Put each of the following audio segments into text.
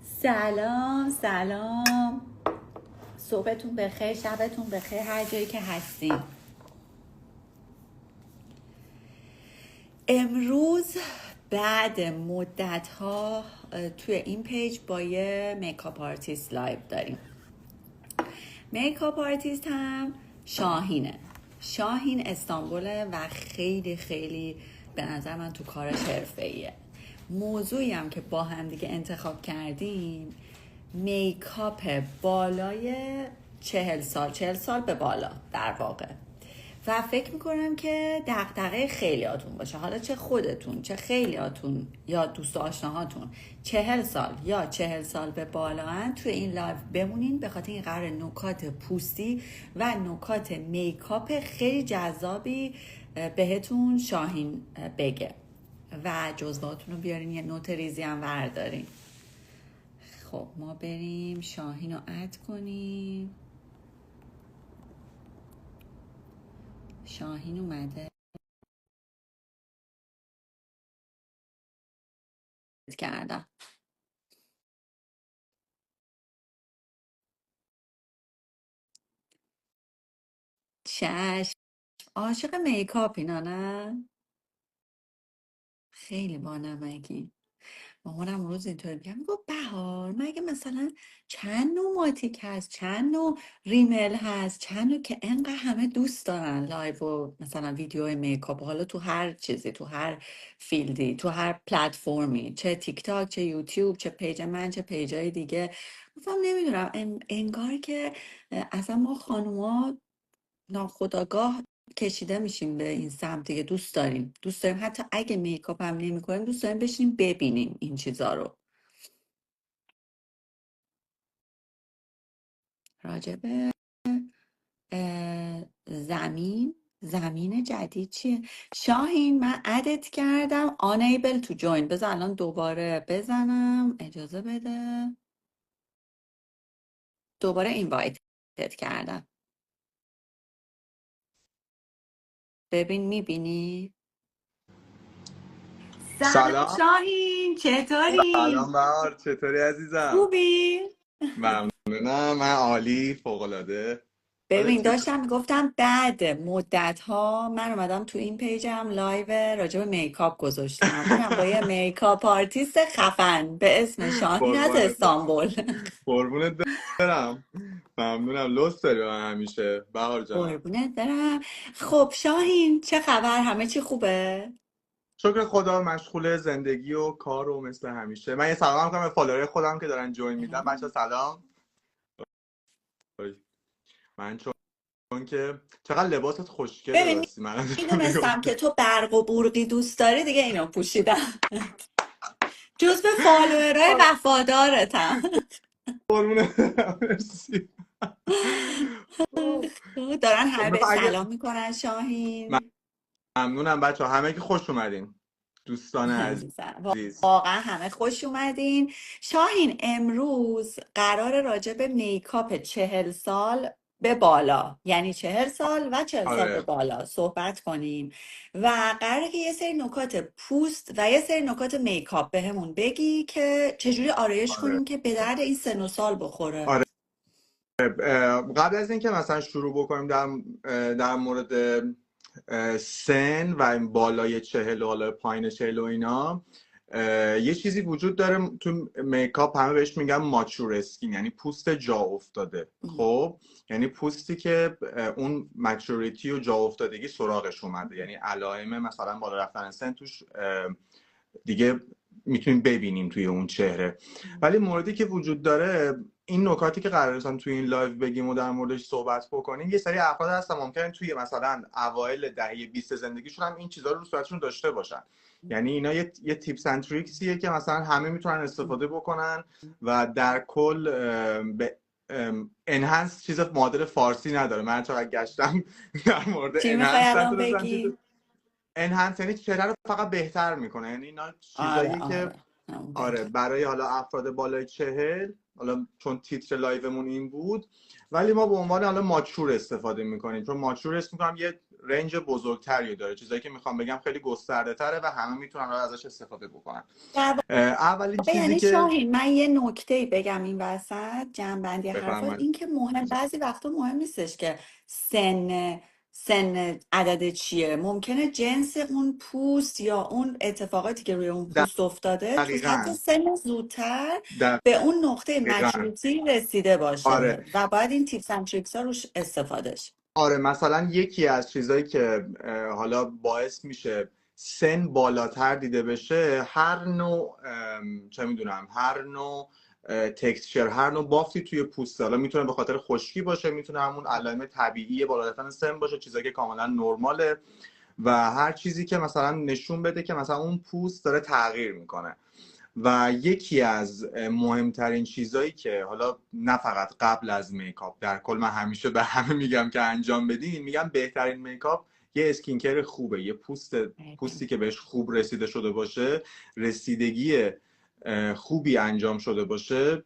سلام سلام، صبحتون بخیر، شبتون بخیر، هر جایی که هستین. امروز بعد مدت ها توی این پیج با یه میکاپ آرتیست لایو داریم. میکاپ آرتیست هم شاهین استانبوله و خیلی خیلی به نظر من تو کارش حرفه‌ایه. موضوعی هم که با هم دیگه انتخاب کردیم میکاپ بالای 40 سال به بالا در واقع، و فکر میکنم که دغدغه خیلیاتون باشه، حالا چه خودتون چه خیلیاتون یا دوست آشناهاتون 40 سال یا 40 سال به بالا هن، توی این لایو بمونین، به خاطر این قرار نکات پوستی و نکات میکاپ خیلی جذابی بهتون شاهین بگه و جزواتون رو بیارین، یه نوت ریزی هم وردارین. خب ما بریم شاهین رو اد کنیم. شاهین اومده کردم. چشم. عاشق میکاپ اینا نه؟ خیلی بانمکی. مامانم روز اینطوری میگم، میگو بهار مگه مثلا چند نوع ماتیک هست، چند نوع ریمل هست، چند نوع که انقدر همه دوست دارن لایو و مثلا ویدیو میکاپ، حالا تو هر چیزی، تو هر فیلدی، تو هر پلتفرمی، چه تیک تاک، چه یوتیوب، چه پیج من، چه پیجای دیگه. گفتم نمیدونم، انگار که اصلا ما خانوما ناخودآگاه کشیده میشیم به این سمت دیگه. دوست داریم حتی اگه میکاپ هم نمی کنیم، دوست داریم بشینیم ببینیم این چیزا رو. راجبه زمین جدید چیه؟ شاهین من ادت کردم unable to join. بذار الان دوباره بزنم، اجازه بده. دوباره اینوایتت کردم، ببین میبینی؟ سلام سلام. شاهین، چطوری؟ سلام بهار، چطوری عزیزم؟ خوبی؟ ممنونم، من عالی، فوق‌العاده. حالت ببین چطور؟ داشتم میگفتم بعد مدت ها من اومدم تو این پیجم لایو راجع به میکاپ گذاشتم، اونم با یه میکاپ آرتیست خفن به اسم شاهین از قربونت برم. استانبول. قربونت برم. ممنونم، لطف داری به من همیشه بهار جانم. قربونت برم. خب شاهین چه خبر؟ همه چی خوبه؟ شکر خدا، مشغول زندگی و کار و مثل همیشه. من یه سلام کنم به فالوور خودم که دارن جوین میدن. بچه سلام. من چون که چقدر لباست خوشگله ببین راستی، من ازش میدونستم میگفتم. که تو برق و برقی دوست داری، دیگه اینو پوشیدم. جز به فالوورای وفادارتم. قربونت برم، مرسی. دارن همه به می‌خوام اگه سلام میکنن شاهین. ممنونم بچه همه که خوش اومدین دوستان عزیزم عزیز. واقعا همه خوش اومدین. شاهین امروز قرار راجع به میکاپ 40 سال به بالا، یعنی 40 سال و 40 سال به آره بالا صحبت کنیم و قراره که یه سری نکات پوست و یه سری نکات میکاپ بهمون بگی که چجوری آرایش آره کنیم که به درد این سن و سال بخوره. آره. قبل از اینکه مثلا شروع بکنیم در مورد سن و این بالای 40 و حالا پایین 40 و اینا، یه چیزی وجود داره تو میکاپ، همه بهش میگن ماچور اسکین، یعنی پوست جا افتاده. خب یعنی پوستی که اون مچوریتی و جا افتادگی سراغش اومده، یعنی علائم مثلا بالا رفتن سن توش دیگه میتونیم ببینیم توی اون چهره. ولی موردی که وجود داره، این نکاتی که قراره مثلا توی این لایو بگیم و در موردش صحبت بکنیم، یه سری افراد هستن ممکنه توی مثلا اوایل دهه 20 زندگیشون هم این چیزا رو صورتشون داشته باشن. یعنی اینا یه تیپس اند تریکسیه که مثلا همه میتونن استفاده بکنن و در کل به انهانس چیز معادل فارسی نداره. من چقدر گشتم در مورد چی میخوای انهانس الان نتونستم چیز. بگی؟ انهانس یعنی چهره رو فقط بهتر میکنه، یعنی اینا آره چیزاییه که آره، همون آره بهتر. برای حالا افراد بالای 40، حالا چون تیتر لایومون این بود، ولی ما به عنوان حالا ماچور استفاده میکنیم، چون ماچور اسم میکنم یه رنج بزرگتری داره. چیزایی که میخوام بگم خیلی گسترده تره و همه میتونن ازش استفاده بکنن. اولین چیزی یعنی که شاهین من یه نکته بگم این وسط جنبندی حرفات، بفرمایید. این که مهم بعضی وقتا مهم نیستش که سن عدد چیه، ممکنه جنس اون پوست یا اون اتفاقاتی که روی اون پوست افتاده تو حتی دقیقاً سن زودتر به اون نقطه دقیقاً مچورتی رسیده آره باشه و باید این تیپس اند تریکس ها روش استفاده شه. آره مثلا یکی از چیزایی که حالا باعث میشه سن بالاتر دیده بشه، هر نوع چه میدونم، هر نوع تکسچر، هر نوع بافتی توی پوست. حالا میتونه به خاطر خشکی باشه، میتونه همون علائم طبیعی بالا رفتن سن باشه، چیزایی که کاملا نرماله و هر چیزی که مثلا نشون بده که مثلا اون پوست داره تغییر میکنه. و یکی از مهمترین چیزایی که حالا نه فقط قبل از میکاپ، در کل من همیشه به همه میگم که انجام بدین، میگم بهترین میکاپ یه اسکینکر خوبه، یه پوستی که بهش خوب رسیده شده باشه، رسیدگی خوبی انجام شده باشه،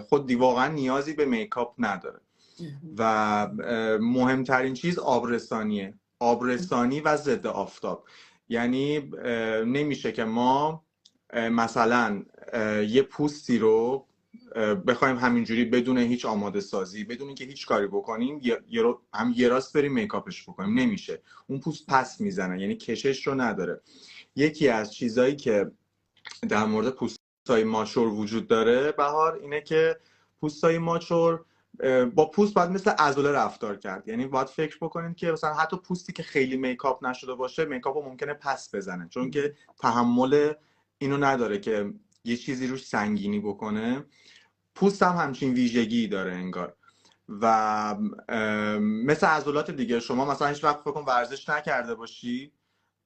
خود واقعا نیازی به میکاپ نداره. و مهمترین چیز آبرسانیه، آبرسانی و ضد آفتاب. یعنی نمیشه که ما مثلا یه پوستی رو بخوایم همینجوری بدون هیچ آماده سازی، بدون اینکه هیچ کاری بکنیم هم یه راست بریم میکاپش بکنیم، نمیشه. اون پوست پس میزنه، یعنی کشش رو نداره. یکی از چیزایی که در مورد پوستای ماچور وجود داره بهار اینه که پوستای ماچور با پوست باید مثل عضله رفتار کرد. یعنی باید فکر بکنید که مثلا حتی پوستی که خیلی میکاپ نشده باشه، میکاپ رو ممکنه پس بزنه، چون که تحمل اینو نداره که یه چیزی روش سنگینی بکنه. پوست هم همچین ویژگی داره انگار. و مثل عضلات دیگه، شما مثلا هیچ وقت فکر کن ورزش نکرده باشی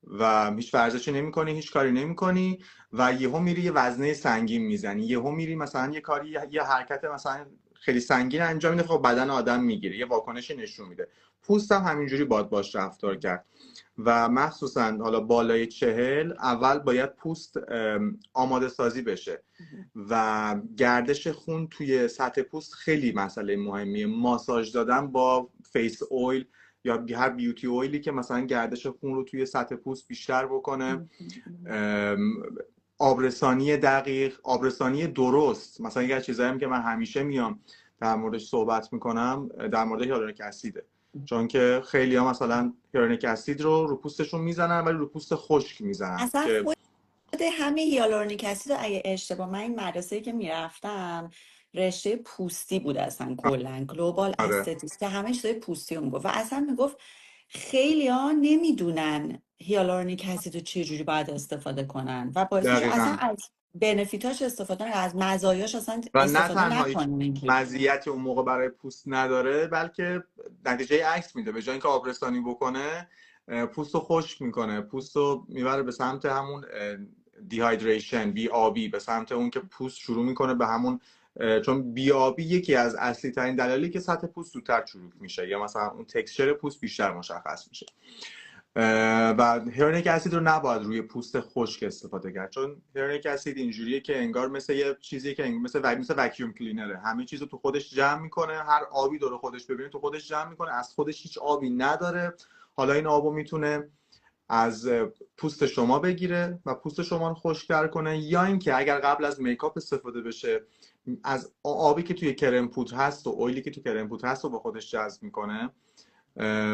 و هیچ ورزشی نمی‌کنی، هیچ کاری نمی‌کنی و یهو میری یه وزنه سنگین میزنی، یهو میری مثلا یه کاری، یه حرکت مثلا خیلی سنگین انجام میده، خب بدن آدم میگیره، یه واکنشی نشون میده. پوست هم همینجوری باش رفتار کرد. و مخصوصا حالا بالای 40 اول باید پوست آماده سازی بشه و گردش خون توی سطح پوست خیلی مسئله مهمیه. ماساژ دادن با فیس اویل یا هر بیوتی اویلی که مثلا گردش خون رو توی سطح پوست بیشتر بکنه، آبرسانی دقیق، آبرسانی درست. مثلا یه چیزایی هم که من همیشه میام در موردش صحبت میکنم در مورد هیالورونیک اسیده، چون که خیلی ها مثلا هیالورونیک اسید رو پوستشون میزنن ولی رو پوست خشک میزنن اصلا که خود همین هیالورونیک اسید رو اگه اشتباه، من این مدرسه‌ای که میرفتم رشته پوستی بود، اصلا کلا گلوبال آره استتیکس که همه چیزای پوستی رو میگفت و اصلا میگفت خیلی ها نمیدونن هیالورونیک اسید رو چه جوری باید استفاده کنن و باعث میشه اصلا دقیقاً. از بنفیتاش استفاده نکنن، از مزایاش اصلا و نه استفاده تنها هیچ نکنن اینجوری. مزیتی اون موقع برای پوست نداره، بلکه نتیجه عکس میده. به جای اینکه آبرسانی بکنه، پوست رو خشک میکنه، پوست رو میبره به سمت همون دیهایدریشن، بی آبی، به سمت اون که پوست شروع میکنه به همون چون بی آبی یکی از اصلی ترین دلایلی که سطح پوست زودتر چروک میشه یا مثلا اون تکسچر پوست بیشتر مشخص میشه. و هیالورونیک اسید رو نباید روی پوست خشک استفاده کرد، چون هیالورونیک اسید اینجوریه که انگار مثل یه چیزی که مثل وکیوم کلینره، همه چیزو تو خودش جمع میکنه، هر آبی دور خودش ببینه تو خودش جمع میکنه، از خودش هیچ آبی نداره. حالا این آبو میتونه از پوست شما بگیره و پوست شما رو خشک‌تر کنه، یا اینکه اگر قبل از میکاپ استفاده بشه، از آبی که توی کرم پودر هست و اویلی که توی کرم پودر هست رو با خودش جذب میکنه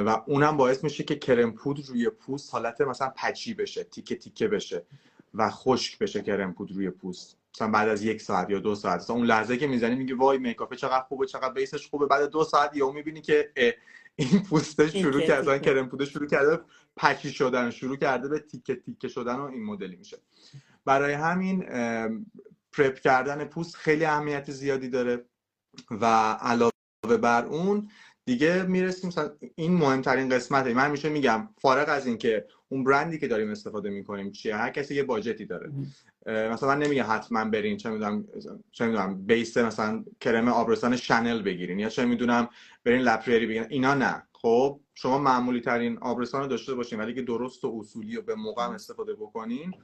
و اونم باعث میشه که کرم پودر روی پوست حالت مثلا پچی بشه، تیکه تیکه بشه و خشک بشه کرم پودر روی پوست. مثلا بعد از 1 ساعت یا 2 ساعت، مثلا اون لحظه که میزنی میگی وای میکاپ چقدر خوبه، چقدر بیسش خوبه، بعد 2 ساعت یهو میبینی که این پوستش شروع تیکه کرده، مثلا تیکه. کرم پودر شروع کرده پچی شدن، شروع کرده به تیکه تیکه شدن و این مدلی میشه. برای همین پرپ کردن پوست خیلی اهمیت زیادی داره. و علاوه بر اون دیگه میرسیم مثلا این مهمترین قسمته. من همیشه میگم فارغ از این که اون برندی که داریم استفاده میکنیم چیه، هر کسی یه باجتی داره. مثلا من نمیگم حتما برین چه میدونم بیس مثلا کرم آبرسان شنل بگیرین یا چه میدونم برین لپریری بگیرین، اینا نه. خب شما معمولی ترین آبرسان رو داشته باشین ولی که درست و اصولی و به موقع استفاده بکنین،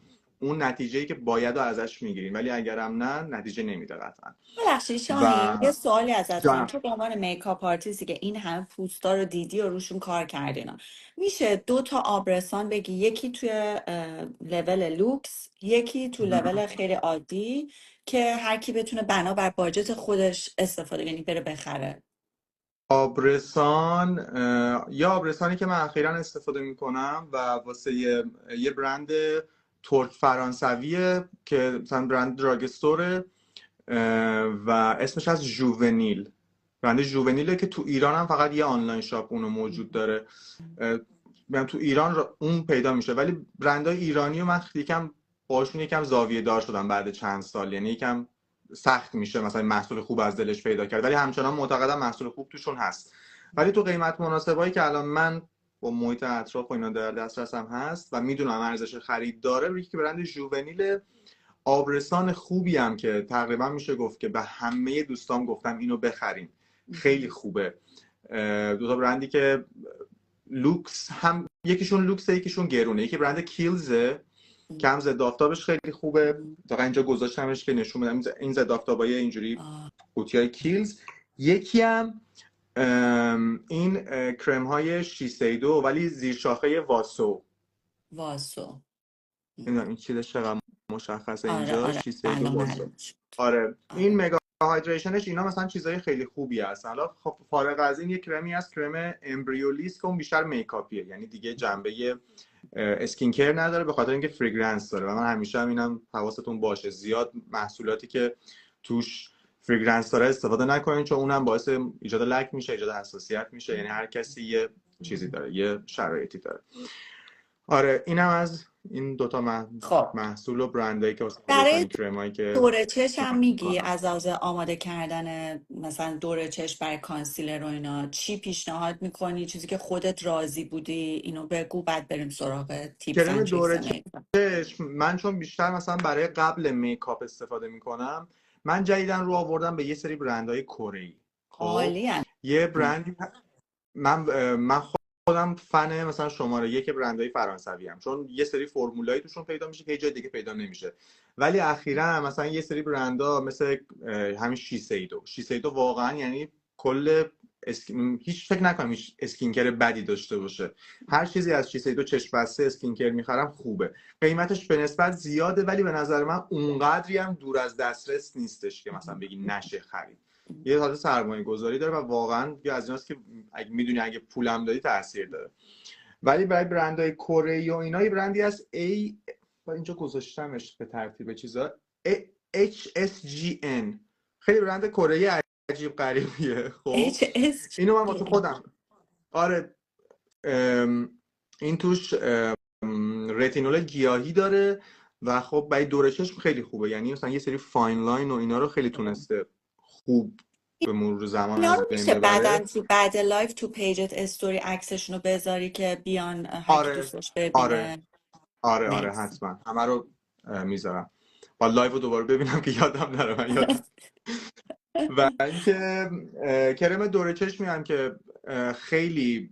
اون نتیجه‌ای که باید رو ازش میگیریم، ولی اگرم نه نتیجه نمیده قطعا. ببخشید و شاهین، یه سوالی ازت کنم. جانم. تو به عنوان میکاپ آرتیستی که این همه پوستا رو دیدی و روشون کار کردینا، میشه 2 تا آبرسان بگی، یکی توی لول لوکس، یکی تو لول خیلی عادی، که هر کی بتونه بنا بر باجت خودش استفاده، یعنی بره بخره؟ آبرسان، یا آبرسانی که من اخیرا استفاده میکنم و واسه یه برند ترک فرانسویه که مثلا برند دراگستوره و اسمش از جوونیل. برند جوونیله که تو ایران هم فقط یه آنلاین شاپ اونو موجود داره. میگم تو ایران اون پیدا میشه، ولی برندهای ایرانی رو من یکم باشون یکم زاویه دار شدم بعد چند سال، یعنی یکم سخت میشه مثلا محصول خوب از دلش پیدا کرد، ولی همچنان معتقدم محصول خوب توشون هست. ولی تو قیمت مناسبایی که الان من با محیط اطراف و اینا در دسترسم هست و میدونم ارزش خرید داره، یکی برند جوونیل. آبرسان خوبی هم که تقریبا میشه گفت که به همه دوستام گفتم اینو بخرین، خیلی خوبه. 2 تا برندی که لوکس، هم یکیشون لوکسه یکیشون گرونه. یکی برند کیلزه که هم ضد آفتابش خیلی خوبه، تا اینجا گذاشتمش که نشون بدم این ضد آفتابای اینجوری قوطیای کیلز. یکی هم این کرم های شیسیدو ولی زیر شاخه واسو. این چیزش چقدر مشخصه اینجا، آره شیسیدو الان واسو. معلوم شد. آره این مگا هایدریشنش اینا مثلا چیزای خیلی خوبی هستن. حالا خب فارغ از این، یک کرمی هست کرم امبریولیس که اون بیشتر میکاپیه، یعنی دیگه جنبه اسکین کیر نداره به خاطر اینکه فریگرنس داره و من همیشه هم اینم حواستون باشه زیاد محصولاتی که توش فریگرنس داره استفاده نکنین، چون اونم باعث ایجاد لک میشه، ایجاد حساسیت میشه. یعنی هر کسی یه چیزی داره، یه شرایطی داره. آره اینم از این 2 تا خب محصول و برندایی که واسه برای خودتون کرمایی که دور چشم هم میگی، میکنم. از لحاظ آماده کردن مثلا دور چشم برای کانسیلر و اینا چی پیشنهاد میکنی؟ چیزی که خودت راضی بودی اینو بگو، بعد بریم سراغ تیپس کرم اند تریکس دور میکاپ. چشم من چون بیشتر مثلا برای قبل میکاپ استفاده میکنم، من جدیدن رو آوردم به یه سری برندهای کره‌ای. خب عالی هم. یه برندی من خودم فن مثلا شماره 1 برندهای فرانسوی ام، چون یه سری فرمولایی توشون پیدا میشه که جای دیگه پیدا نمیشه. ولی اخیرا مثلا یه سری برندها مثل همین شیسیدو واقعا یعنی کل هیچ فکر نکنم هیچ اسکینکر بدی داشته باشه. هر چیزی از شیسیدو چشم بسته اسکینکر میخرم خوبه. قیمتش به نسبت زیاده، ولی به نظر من اونقدری هم دور از دسترس نیستش که مثلا بگی نشه خرید. یه حالت سرمایه گذاری داره و واقعا یه از ایناست که اگه میدونی اگه پولم داری تاثیر داره. ولی برای برندهای کره و اینا یه برندی هست اینجا گذاشتمش به ترتیب چیزا HSGN، خیلی برند کره عجیب غریبیه. خب اینو من واسه خودم، آره این توش رتینول گیاهی داره و خب برای دور چشم خیلی خوبه. یعنی مثلا یه سری فاین لاین و اینا رو خیلی تونسته خوب به مرور زمان اینا از رو بین میشه ببره. بعد لایف تو پیجت استوری عکسشون رو بذاری که بیان هر کی آره دوستش آره ببینه؟ آره مرسی. حتما همه رو میذارم. با لایو رو دوباره ببینم که یادم نره، من یادم. و اینکه کرم دور چشمی هم که خیلی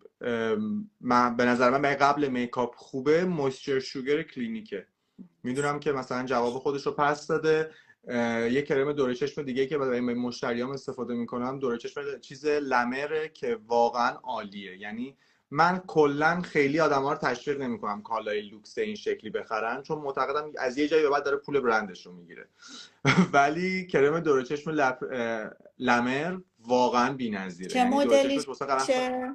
به نظر من برای قبل میکاپ خوبه، مویسچر شوگر کلینیکه. میدونم که مثلا جواب خودش رو پس داده. یه کرم دور چشم دیگه که برای مشتریام استفاده میکنم، دور چشم چیز لمره که واقعا عالیه. یعنی من کلا خیلی آدما رو تشویق نمیکنم کالای لوکس این شکلی بخرن، چون معتقدم از یه جایی به بعد داره پول برندش رو میگیره. ولی کرم دور چشم لمر واقعا بی‌نظیره. چه یعنی دور مدلیشه؟ چشمش واسه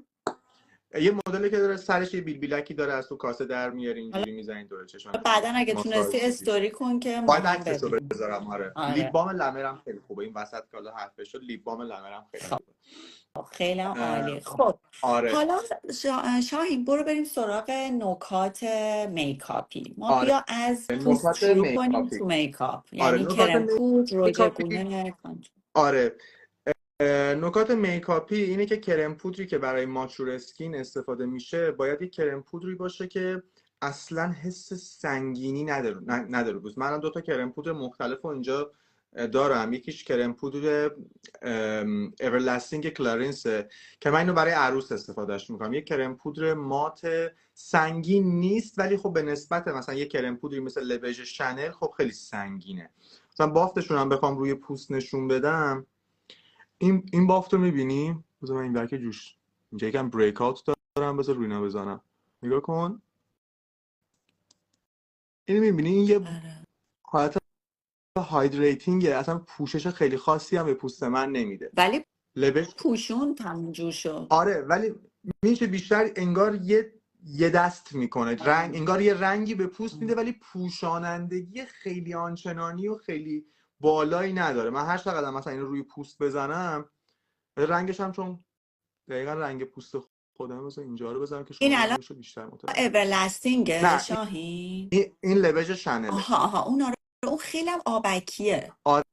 یه مدلی که داره سرش یه بیلکی داره، از تو کاسه در میاری حالا اینجوری میزنین دور چشم بعدا اگه تونستی ماساژ. استوری کن که ما باید هم عکسش رو ببینیم. بذارم. آره لیپ آره بام لمرم خیلی خوبه. این وسط که حالا حرف شد، لیپ بام لمرم خیلی خب خوبه. خیلی هم عالی. خب آره حالا شاهین برو بریم سراغ نکات میکاپی. ما آره بیا از پوست نکات شروع کنیم میکاپی. تو میکاپ، آره یعنی نکات کرم پودر، رژ میکاپی. گونه، کانتور. آره نکات میکاپی اینه که کرم پودری که برای ماچور اسکین استفاده میشه باید یک کرم پودری باشه که اصلا حس سنگینی نداره. منم 2 تا کرم پودر مختلف رو اینجا دارم. یکیش کرم پودر اورلستینگ کلارنسه که من اینو برای عروس استفادهش میکنم. یک کرم پودر مات سنگین نیست، ولی خب به نسبت مثلا یک کرم پودری مثل لوژ شنل خب خیلی سنگینه. مثلا بافتشون هم بخوام روی پوست نشون بدم، این بافت رو میبینی؟ بذار من این برکه جوش اینجا یکم بریک آوت دارم، بذار روی اینا بزنم، نگاه کن. اینو میبینی؟ این یه آره. حالت هایدریتینگه، اصلا پوشش خیلی خاصی هم به پوست من نمیده. ولی لبش پوشون تموم شد. آره، ولی میشه بیشتر انگار یه دست میکنه، رنگ انگار یه رنگی به پوست میده، ولی پوشانندگی خیلی آنچنانی و خیلی بالایی نداره. من هر چقدر مثلا اینو روی پوست بزنم، رنگش هم چون دقیقا رنگ پوست خودم، مثلا اینجا رو بزنم که این شما الان رنگش رو بیشتر متوجه. اورلستینگه نه، شاهین؟ این لبژ شنله. آها اون آره، اون خیلی هم آبکیه. آره،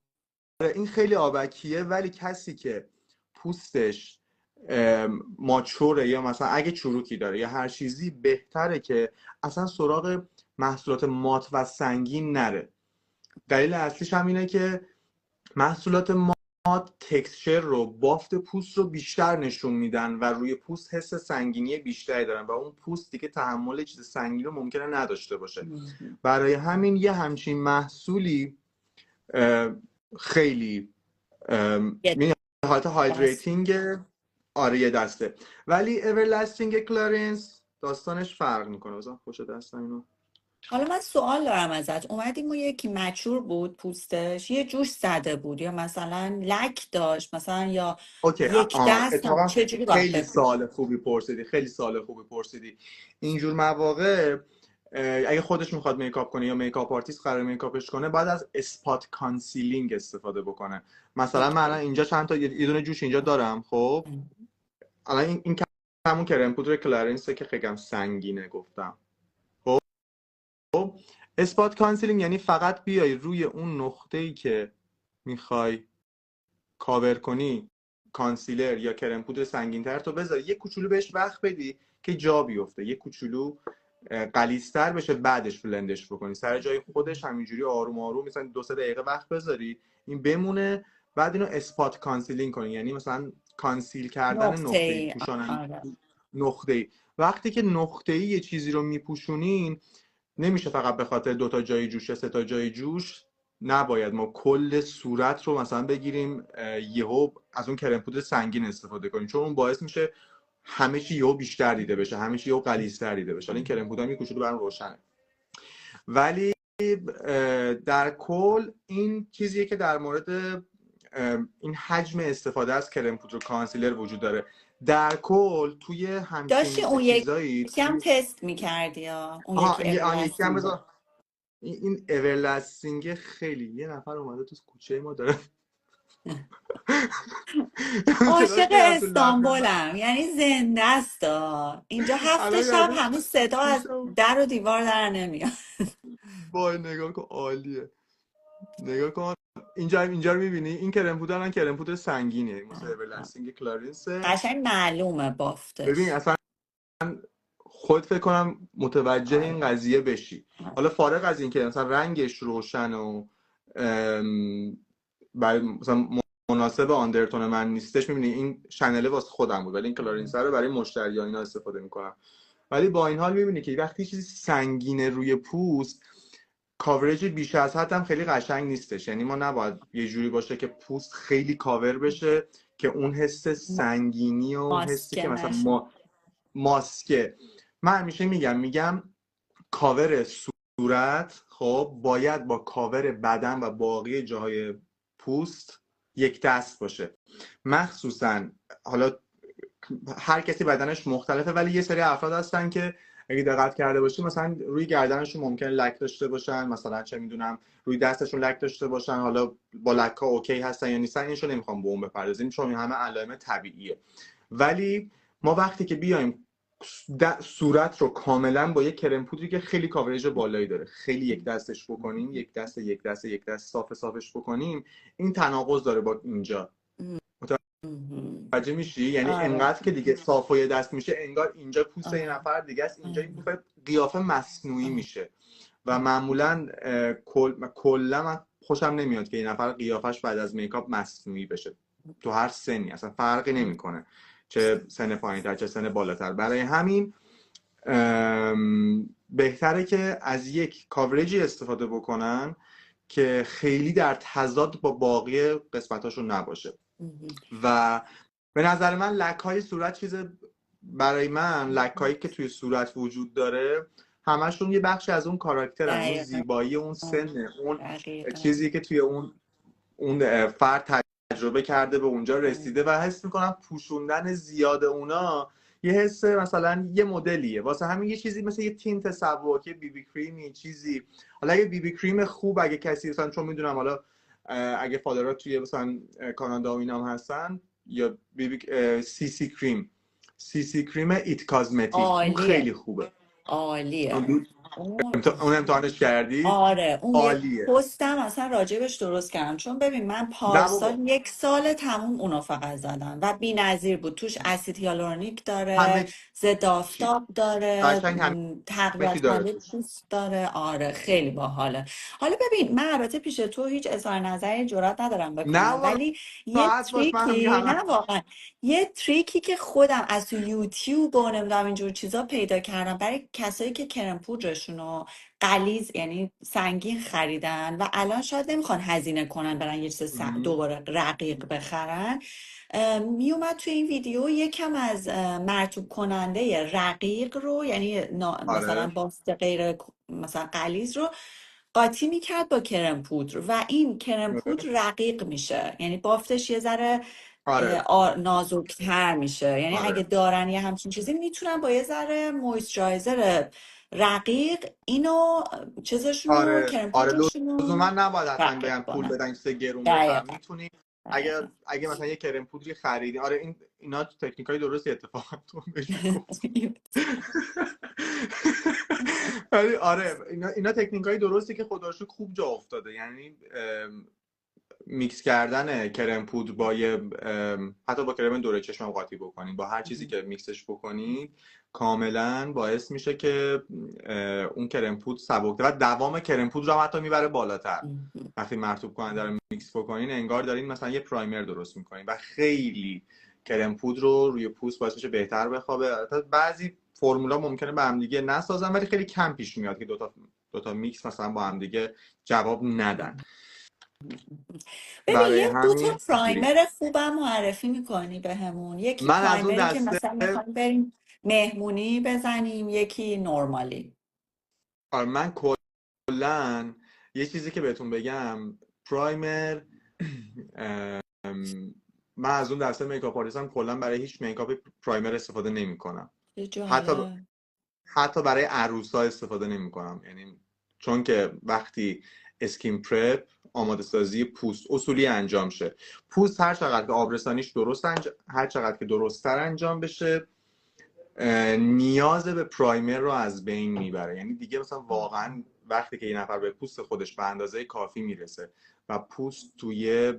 این خیلی آبکیه، ولی کسی که پوستش ماچوره یا مثلا اگه چروکی داره یا هر چیزی، بهتره که اصلا سراغ محصولات مات و سنگین نره. دلیل اصلیش هم اینه که محصولات مات تکسچر رو، بافت پوست رو بیشتر نشون میدن و روی پوست حس سنگینی بیشتری دارن و اون پوست دیگه تحمل چیز سنگین رو ممکنه نداشته باشه. برای همین یه همچین محصولی خیلی یه حالت دست. هایدریتینگ، آره یه دسته. ولی اورلستینگ کلارنس داستانش فرق میکنه. بازم خوش دستم اینو. حالا من سوال دارم ازت. اومدیم و یکی مچور بود پوستش، یه جوش زده بود، یا مثلا لک داشت مثلا، یا اوکی، یک دست هم، اتفاقا چجوری باید خیلی بپوشم؟ سوال خوبی پرسیدی، خیلی سوال خوبی پرسیدی. اینجور مواقع اگه خودش میخواد میکاپ کنه یا میکاپ آرتیست قرار میکاپش کنه، باید از اسپات کانسیلینگ استفاده بکنه. مثلا من الان اوکی. اینجا چند تا یه دونه جوش اینجا دارم. خب الان این همون کرم پودر کلارنسه که خیلی سنگینه گفتم. اسپات کانسیلینگ یعنی فقط بیای روی اون نقطه‌ای که میخوای کاور کنی، کانسیلر یا کرم پودر سنگین‌تر تو بذاری، یه کوچولو بهش وقت بدی که جا بیفته، یه کوچولو غلیظ‌تر بشه، بعدش بلندش بکنی سر جای خودش، همینجوری آروم آروم مثلا 2-3 دقیقه وقت بذاری این بمونه، بعد اینو اسپات کانسیلینگ کنی، یعنی مثلا کانسیل کردن نقطه نقطه‌ای، ای. پوشانن آره. نقطه‌ای. وقتی که نقطه‌ای یه چیزی رو میپوشونین، نمیشه فقط به خاطر 2 تا جای جوش یا 3 تا جای جوش. نباید ما کل صورت رو مثلا بگیریم یهو از اون کرم پودر سنگین استفاده کنیم، چون اون باعث میشه همه چی یهو بیشتر دیده بشه، همه چی یهو غلیظ‌تر دیده بشه. این کرم پودر میکشه برام روشنه، ولی در کل این چیزیه که در مورد این حجم استفاده از کرم پودر کانسیلر وجود داره. در کل توی داشتی همچین اون چیزایی یکی هم تست میکردی یا اون یکی یکی هم اورلستینگ؟ بذار. این اورلستینگ خیلی، یه نفر اومده تو کوچه ما داره صداش عاشق میاد تو لبه. استانبولم، یعنی زنده است. اینجا هفت الان شب اومده همین صدا از گوشم. در و دیوار در نمیاد. وای نگاه کن، عالیه. نگاه کن اینجا رو میبینی؟ این کرم پودر، الان کرم پودر سنگینه مثل اورلستینگ کلارنسه. قشنگ معلومه ببین بافتش. اصلا خود فکر کنم متوجه این آره. قضیه بشی. حالا فارغ از این که مثلا رنگش روشن و برای مثلا مناسب آندرتون من نیستش، میبینی این شنله واسه خودم بود، ولی این کلارنس رو برای مشتریان اینا استفاده میکنم. ولی با این حال میبینی که وقتی چیزی سنگینه روی پوست، کاورج بیش از حد هم خیلی قشنگ نیستش. یعنی ما نباید یه جوری باشه که پوست خیلی کاور بشه که اون حس سنگینی و حسی ماسکه که مثلا نشه. ما ماسکه. من همیشه میگم کاور صورت خب باید با کاور بدن و باقی جاهای پوست یک دست باشه. مخصوصا حالا هر کسی بدنش مختلفه، ولی یه سری افراد هستن که اگه دقت کرده باشی مثلا روی گردنشون ممکنه لک داشته باشن، مثلا چه میدونم روی دستشون لک داشته باشن، حالا با لک ها اوکی هستن یا نیستن، اینشو نمیخوام به اون بپردازیم چون این همه علائم طبیعیه. ولی ما وقتی که بیایم صورت رو کاملا با یک کرم پودری که خیلی کاورج بالایی داره، خیلی یک دستش بکنیم، یک دست صافش بکنیم، این تناقض داره با اینجا. متوجه میشی؟ یعنی آره. انقدر که دیگه صاف و یه دست میشه، انگار اینجا پوست یه نفر دیگه است، اینجا قیافه مصنوعی میشه. و معمولا کلا من خوشم نمیاد که این نفر قیافش بعد از میکاپ مصنوعی بشه تو هر سنی، اصلا فرقی نمیکنه چه سن پایین‌تر چه سن بالاتر. برای همین بهتره که از یک کاورجی استفاده بکنن که خیلی در تضاد با باقی قسمتاشون نباشه. و به نظر من لک‌های صورت چیز، برای من لک‌هایی که توی صورت وجود داره همشون یه بخشی از اون کاراکترن، اون زیبایی، اون سن، اون چیزی که توی اون فرد تجربه کرده به اونجا رسیده و حس میکنم پوشوندن زیاد اونا یه حس مثلا یه مدلیه، واسه همین یه چیزی مثل یه تینت سبک، یه بی بی کریمی چیزی. حالا اگه بی بی کریم خوب، اگه کسی مثلا، چون میدونم حالا اگه فالوورات توی مثلا کانادا و اینام هستن، یا بی بی سی سی کریم ایت کازمتیک، اون خیلی خوبه، عالیه. اون امتحانش کردی؟ آره اون یه عالیه. پستم اصلا راجبش درست کردم، چون ببین من پارسال 1 سال تموم اونو فقط زدم و بی‌نظیر بود. توش اسید هیالورونیک داره، همه ضد آفتاب داره، قشنگ همه تقویت داره کننده پوست داره. آره خیلی باحاله. حالا ببین من البته پیش تو هیچ اظهار نظری جرئت ندارم نه بکنم، والا ولی یه راحت باش، من تریکی، همه نه واقعا یه تریکی که خودم از تو یوتیوب و نمیدونم اینجور چیزا پیدا کردم برای کسایی که کرم پودرشونو غلیظ یعنی سنگین خریدن و الان شاید نمیخوان هزینه کنن برن یه چیز دوباره رقیق بخرن، میومد توی این ویدیو یکم از مرطوب کننده رقیق رو، یعنی مثلا آره بافت غیر مثلا غلیظ رو قاطی میکرد با کرم پودر و این کرم پودر رقیق میشه، یعنی بافتش یه ذره آره نازکتر میشه. یعنی اگه آره دارن یه همچین چیزی میتونن با یه ذره مویسترایزر رقیق اینو چیزشونو آره کرم آره پودرشونو لزوما نباید حتما رقیق بگم پول کنن. بدن چیز گرون بخرم، دقیقا میتونی دقیقا اگه مثلا یه کرم پودری خریدی، آره اینا تکنیکای درستی اتفاقا تو بهشون گفت. ولی آره اینا تکنیکای درستی که خدا رو شکر خوب جا افتاده، یعنی میکس کردن کرم پودر با حتی با کرم دوره چشم هم قاطی بکنید، با هر چیزی که میکسش بکنید کاملا باعث میشه که اون کرم پودر سبکتر و دوام کرم پودر رو حتی میبره بالاتر. وقتی مرطوب کننده رو میکس بکنین انگار دارین مثلا یه پرایمر درست میکنین و خیلی کرم پودر رو روی پوست باعث میشه بهتر بخوابه. بعضی فرمولا ممکنه با هم دیگه نسازن ولی خیلی کم پیش میاد که دوتا میکس مثلا با هم دیگه جواب ندن. ببین برای یه دو تا همین پرایمر خوبم معرفی میکنی بهمون؟ یکی من از اون پرایمری که دسته، مثلا میخوایم بریم مهمونی بزنیم، یکی نورمالی. من کلا یه چیزی که بهتون بگم، پرایمر من از اون دسته میکاپ آرتیستم کلا برای هیچ میکاپ پرایمر استفاده نمیکنم، چه حتی جالب. حتی برای عروسا استفاده نمیکنم، یعنی چون که وقتی اسکین پرپ آماده سازی پوست اصولی انجام شه، پوست هر چقدر که آبرسانیش هر چقدر که درستتر انجام بشه نیاز به پرایمر رو از بین میبره. یعنی دیگه مثلا واقعا وقتی که یه نفر به پوست خودش به اندازه کافی میرسه و پوست توی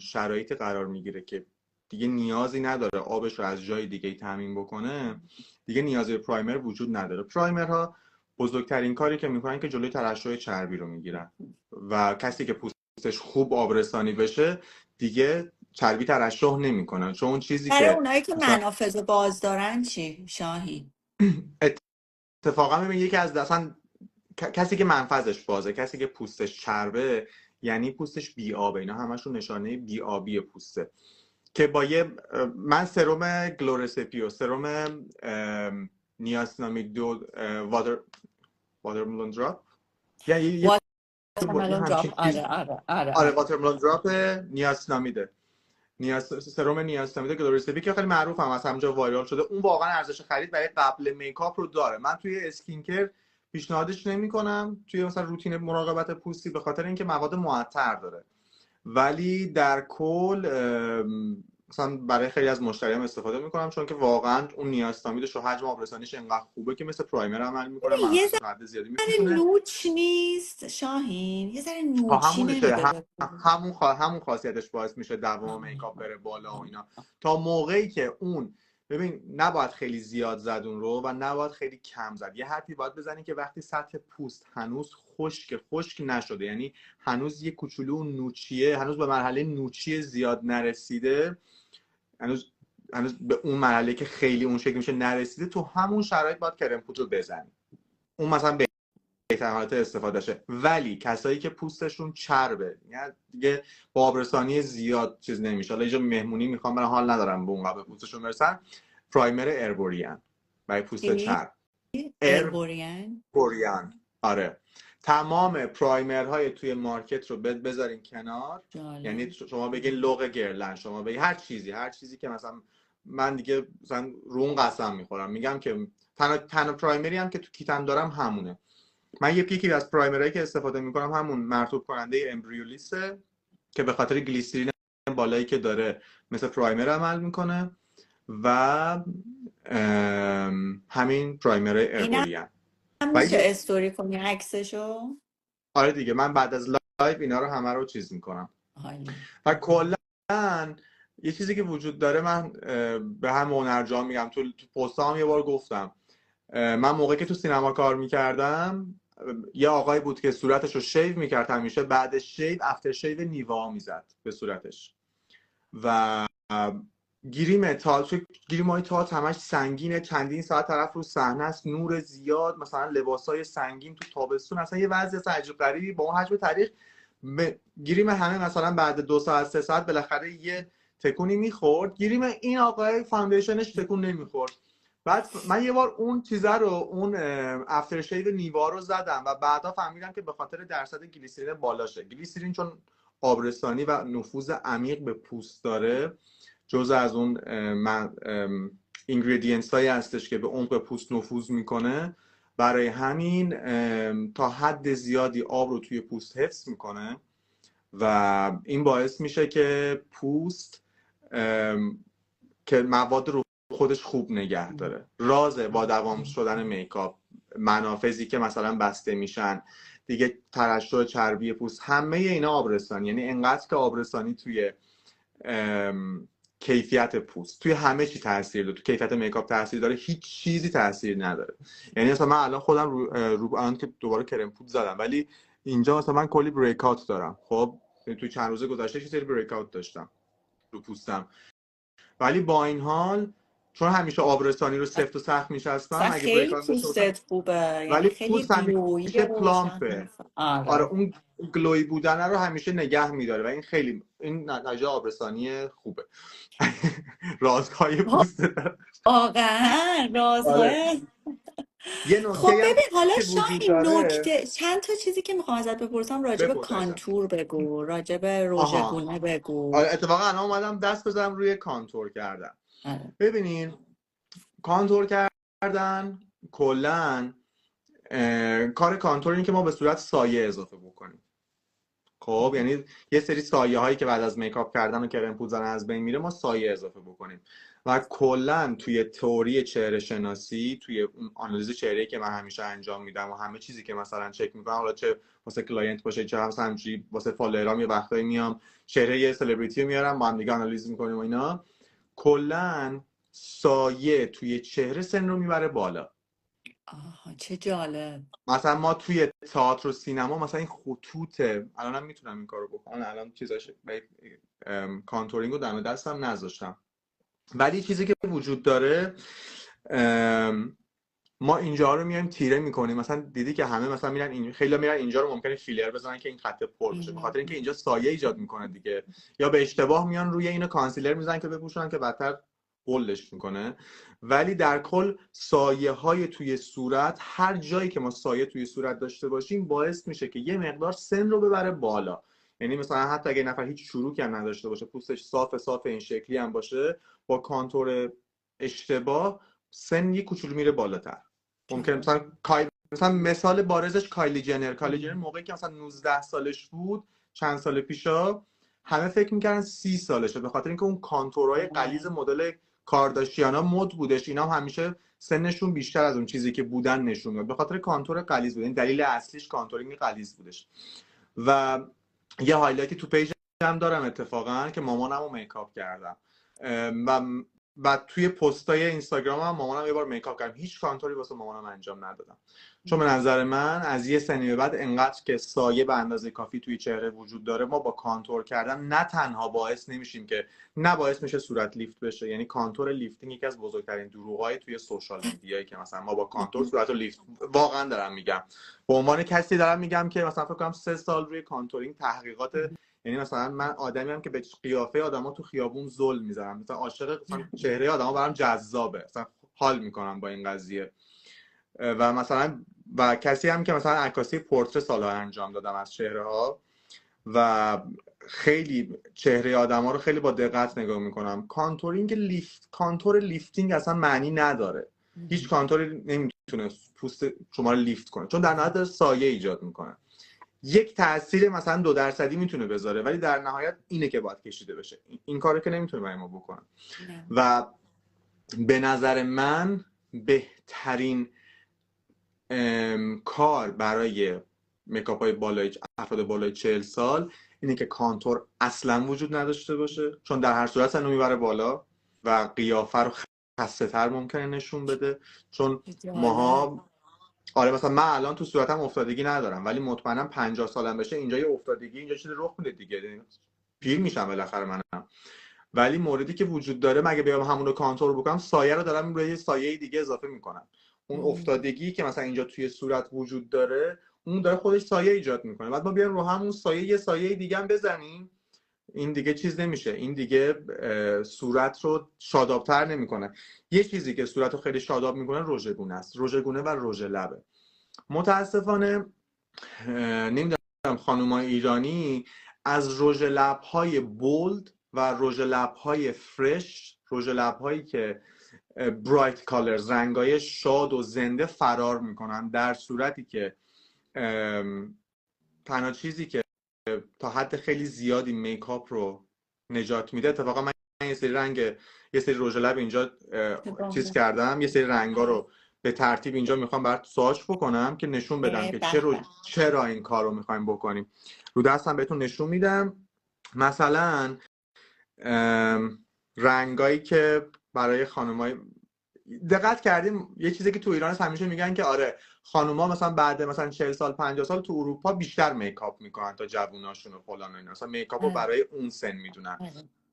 شرایط قرار میگیره که دیگه نیازی نداره آبش رو از جای دیگه تامین بکنه، دیگه نیازی به پرایمر وجود نداره. پرایمرها بزرگترین کاری که میکنن که جلوی ترشح چربی رو میگیرن و کسی که پوستش خوب آبرسانی بشه دیگه چربی ترشح نمیکنن، چون اون چیزی برای که اونایی که مثلا منافذ باز دارن چی شاهین؟ اتفاقا ببین یکی از اصلا کسی که منفذش بازه، کسی که پوستش چربه یعنی پوستش بی‌آبه، اینا همشون نشانه بی‌آبی پوسته. که با من سرم گلورسپیو، سرم نیاسینامید واترملون دراپ، یعنی واترملون همچین دراپ. چیز. آره آره آره آره آره. واترملون دراپ نیاسینامیده، سرم نیاسینامید گلورسپی که خیلی معروف هم از همونجا وایرال شده. اون واقعا ارزش خرید برای قبل میکاپ رو داره. من توی اسکین کر پیشنهادش نمی‌کنم توی مثلا روتین مراقبت پوستی به خاطر اینکه مواد معطر داره، ولی در کل مثلا برای خیلی از مشتریام استفاده میکنم چون که واقعا اون نیاسینامیدش و حجم آبرسانیش انقدر خوبه که مثل پرایمر عمل میکنه، ببین یه منفعت زیادی ذره میتونه. نوچ نیست شاهین؟ یه ذره تا نوچی همونشه، نمیده به همون خاصیتش باعث میشه دوام میکاپ بره بالا و اینا. تا موقعی که اون ببین نباید خیلی زیاد زد اون رو و نباید خیلی کم زد. یه حدی باید بزنی که وقتی سطح پوست هنوز خشک نشده، یعنی هنوز یه کوچولو نوچیه، هنوز به مرحله نوچی زیاد نرسیده، هنوز به اون مرحله که خیلی اون شکل میشه نرسیده، تو همون شرایط باید کرم پودر رو بزنی. اون مثلا بهترین حالت استفادهشه. ولی کسایی که پوستشون چربه، یعنی دیگه با آبرسانی زیاد چیز نمیشه، حالا اینجا مهمونی میخوام برن حال ندارم به اون قبل پوستشون برسن، پرایمر اربوریان برای پوست چرب. اربوریان. آره، تمام پرایمرهای توی مارکت رو بذارین کنار. جالب. یعنی شما بگین لوق گرلن، شما بگین هر چیزی که مثلا من دیگه مثلا رو اون قسم میخورم، میگم که تنها پرایمری هم که تو کیتم دارم همونه. من یکی از پرایمرهایی که استفاده میکنم همون مرطوب کننده امبریولیسه که به خاطر گلیسرین بالایی که داره مثل پرایمر عمل میکنه و همین پرایمر اربوریان. هم میشه استوری کنی عکسشو؟ آره دیگه، من بعد از لایو اینا رو همه رو چیز میکنم. و کلا یه چیزی که وجود داره، من به هم هنرجا میگم، تو پستام یه بار گفتم، من موقعی که تو سینما کار میکردم یه آقای بود که صورتش رو شیو میکرد همیشه، بعد شیو افتر شیو نیوا میزد به صورتش و گیریم های تئاتر همش سنگینه، چندین ساعت طرف رو صحنه است، نور زیاد، مثلا لباسای سنگین تو تابستون، اصلا یه وضع عجیب غریبی با اون حجم تاریخ. گیریم همه مثلا بعد 2 ساعت 3 ساعت بالاخره یه تکونی میخورد، گیریم این آقای فاندیشنش تکون نمیخورد. بعد من یه بار اون چیزه رو، اون افتر شیو نیوا رو زدم و بعدا فهمیدم که به خاطر درصد گلیسرین بالاشه. گلیسرین چون آبرسانی و نفوذ عمیق به پوست داره، جزء از اون اینگریدینتس هایی هستش که به عمق پوست نفوذ میکنه، برای همین تا حد زیادی آب رو توی پوست حفظ میکنه و این باعث میشه که پوست که مواد رو خودش خوب نگه داره. راز با دوام شدن میکاپ، منافذی که مثلا بسته میشن دیگه، ترشح چربی پوست، همه اینا آبرسانی، یعنی انقدر که آبرسانی توی کیفیت پوست، توی همه چی تاثیر داره، تو کیفیت میکاپ تاثیر داره، هیچ چیزی تاثیر نداره. یعنی مثلا من الان خودم رو الان که دوباره کرم پود زدم، ولی اینجا مثلا من کلی بریک اوت دارم. خب توی چند روز گذشته یه سری بریک اوت داشتم رو پوستم، ولی با این حال چون همیشه آبرسانی رو سفت و سخت میشستم، اگه بریک خیلی اوت داشته پوستت خوبه، یعنی ولی خیلی پوست همیشه گلویی پلامپه. آره اون گلوی بودن رو همیشه نگه میداره و این خیلی، این نتیجه آبرسانی خوبه. رازهای پوست واقعا رازهای. یه خب نکته هم ببین حالا که وجود شاهین، داره، نکته چند تا چیزی که میخوام ازت بپرسم، راجع به کانتور بگو، راجع به رژ گونه بگو. آره اتفاقا الان اومدم دست بزنم روی کانتور کردن. ببینین کانتور کردن کلن کار کانتور این که ما به صورت سایه اضافه بکنیم. خب یعنی یه سری سایه هایی که بعد از میکاپ کردن و کرم پود زدن از بین میره، ما سایه اضافه بکنیم. و کلا توی تئوری چهره شناسی، توی اون آنالیز چهره‌ای که من همیشه انجام میدم و همه چیزی که مثلا چک میکنم، حالا چه واسه کلاینت باشه چه همینجوری واسه فالوورام، یه وقتایی میام چهره یه سلبریتی رو میارم با هم دیگه آنالیز میکنیم و اینا، کلا سایه توی چهره سن رو میبره بالا. آها چه جالب. مثلا ما توی تئاتر و سینما مثلا این خطوط، الانم میتونم این کارو بکنم، الان چیزاش کانتورینگ رو دم دستم نذاشتم، ولی چیزی که وجود داره، ما اینجا رو میایم تیره میکنیم. مثلا دیدی که همه مثلا میرن خیلی میرن اینجا رو ممکنه فیلر بزنن که این خط پر بشه، به خاطر اینکه اینجا سایه ایجاد میکنه دیگه، یا به اشتباه میان روی اینو کانسیلر میزنن که بپوشونن که بدتر بولش میکنه. ولی در کل سایه های توی صورت، هر جایی که ما سایه توی صورت داشته باشیم باعث میشه که یه مقدار سن رو ببره بالا. یعنی مثلا حتی اگه نفر هیچ شروکی هم نداشته باشه، پوستش صاف این شکلی هم باشه، با کانتور اشتباه سن یه کوچولو میره بالاتر. ممکن مثلا مثال بارزش کایلی جنر موقعی که مثلا 19 سالش بود چند سال پیشا، همه فکر میکردن 30 سالشه، به خاطر اینکه اون کانتورهای غلیظ مدل کارداشیانا مد بودش، اینا هم همیشه سنشون بیشتر از اون چیزی که بودن نشون میداد، به خاطر کانتور غلیظ بود. این دلیل اصلیش کانتورینگ غلیظ بودش. و یه هایلایتی تو پیج هم دارم اتفاقا که مامانمو میکاپ کردم و و توی پستای اینستاگرام هم مامانم یه بار میکاپ کردم، هیچ کانتوری واسه مامانم انجام ندادم، چون به نظر من از یه سنی به بعد انقدر که سایه به اندازه کافی توی چهره وجود داره، ما با کانتور کردن نه تنها باعث نمیشیم که نه باعث میشه صورت لیفت بشه. یعنی کانتور لیفتینگ یکی از بزرگترین دروغ‌های توی سوشال میدیایی که مثلا ما با کانتور صورت رو لیفت، واقعا دارم میگم به عنوان کسی دارم میگم که مثلا فکر کنم 3 سال روی کانتورینگ تحقیقات، یعنی مثلا من آدمی ام که به قیافه آدما تو خیابون ظلم میزنم، مثلا عاشق مثلا چهره آدما برام جذابه، مثلا حال میکنم با این قضیه. و مثلا و کسی هم که مثلا عکاسی پورتره سالها انجام دادم از چهره ها و خیلی چهره آدما رو خیلی با دقت نگاه میکنم. کانتور لیفتینگ اصلا معنی نداره. هیچ کانتوری نمیتونه پوست شما رو لیفت کنه، چون در نهایت سایه ایجاد میکنه. یک تاثیر مثلا 2% میتونه بذاره، ولی در نهایت اینه که باید کشیده بشه. این کارو که نمیتونه برای ما بکنه. و به نظر من بهترین کار برای میکاپ های بالای افراد بالای 40 سال اینه که کانتور اصلا وجود نداشته باشه، چون در هر صورت سنو میبره بالا و قیافه رو خسته تر ممکنه نشون بده. چون ماها آره مثلا من الان تو صورتم افتادگی ندارم، ولی مطمئنم 50 سالم بشه اینجا یه افتادگی، اینجا چیزی رخ میده دیگه، پیر میشم بالاخره منم. ولی موردی که وجود داره مگه بیام همون رو کانتور بکنم، سایه رو دارم روی یه سایه دیگه اضافه میکنم. اون افتادگی که مثلا اینجا توی صورت وجود داره اون داره خودش سایه ایجاد میکنه، بعد ما بیام رو همون سایه یه سایه دیگه هم بزنیم، این دیگه چیز نمیشه، این دیگه صورت رو شادابتر نمیکنه. یه چیزی که صورت رو خیلی شاداب میکنه رژگونه است، رژگونه و رژ لبه. متاسفانه نمیدونم خانومای ایرانی از رژ لب‌های بولد و رژ لب‌های فرش، رژ لب‌هایی که برایت کالرز، رنگای شاد و زنده فرار میکنن، در صورتی که تنها چیزی که تا حد خیلی زیادی میکاپ رو نجات میده، اتفاقا من یه سری رژ لب اینجا چیز کردم، یه سری رنگا رو به ترتیب اینجا میخوام برات سوارچ بکنم که نشون بدم که چرا این کار رو میخوایم بکنیم. رو دستم بهتون نشون میدم. مثلا رنگایی که برای خانمای دقت کردیم، یه چیزی که تو ایران همیشه میگن که آره خانوما مثلا بعد مثلا 40 سال 50 سال تو اروپا بیشتر میکاپ میکنن تا جووناشون و فلان و اینا، مثلا میکاپ رو برای اون سن میدونن.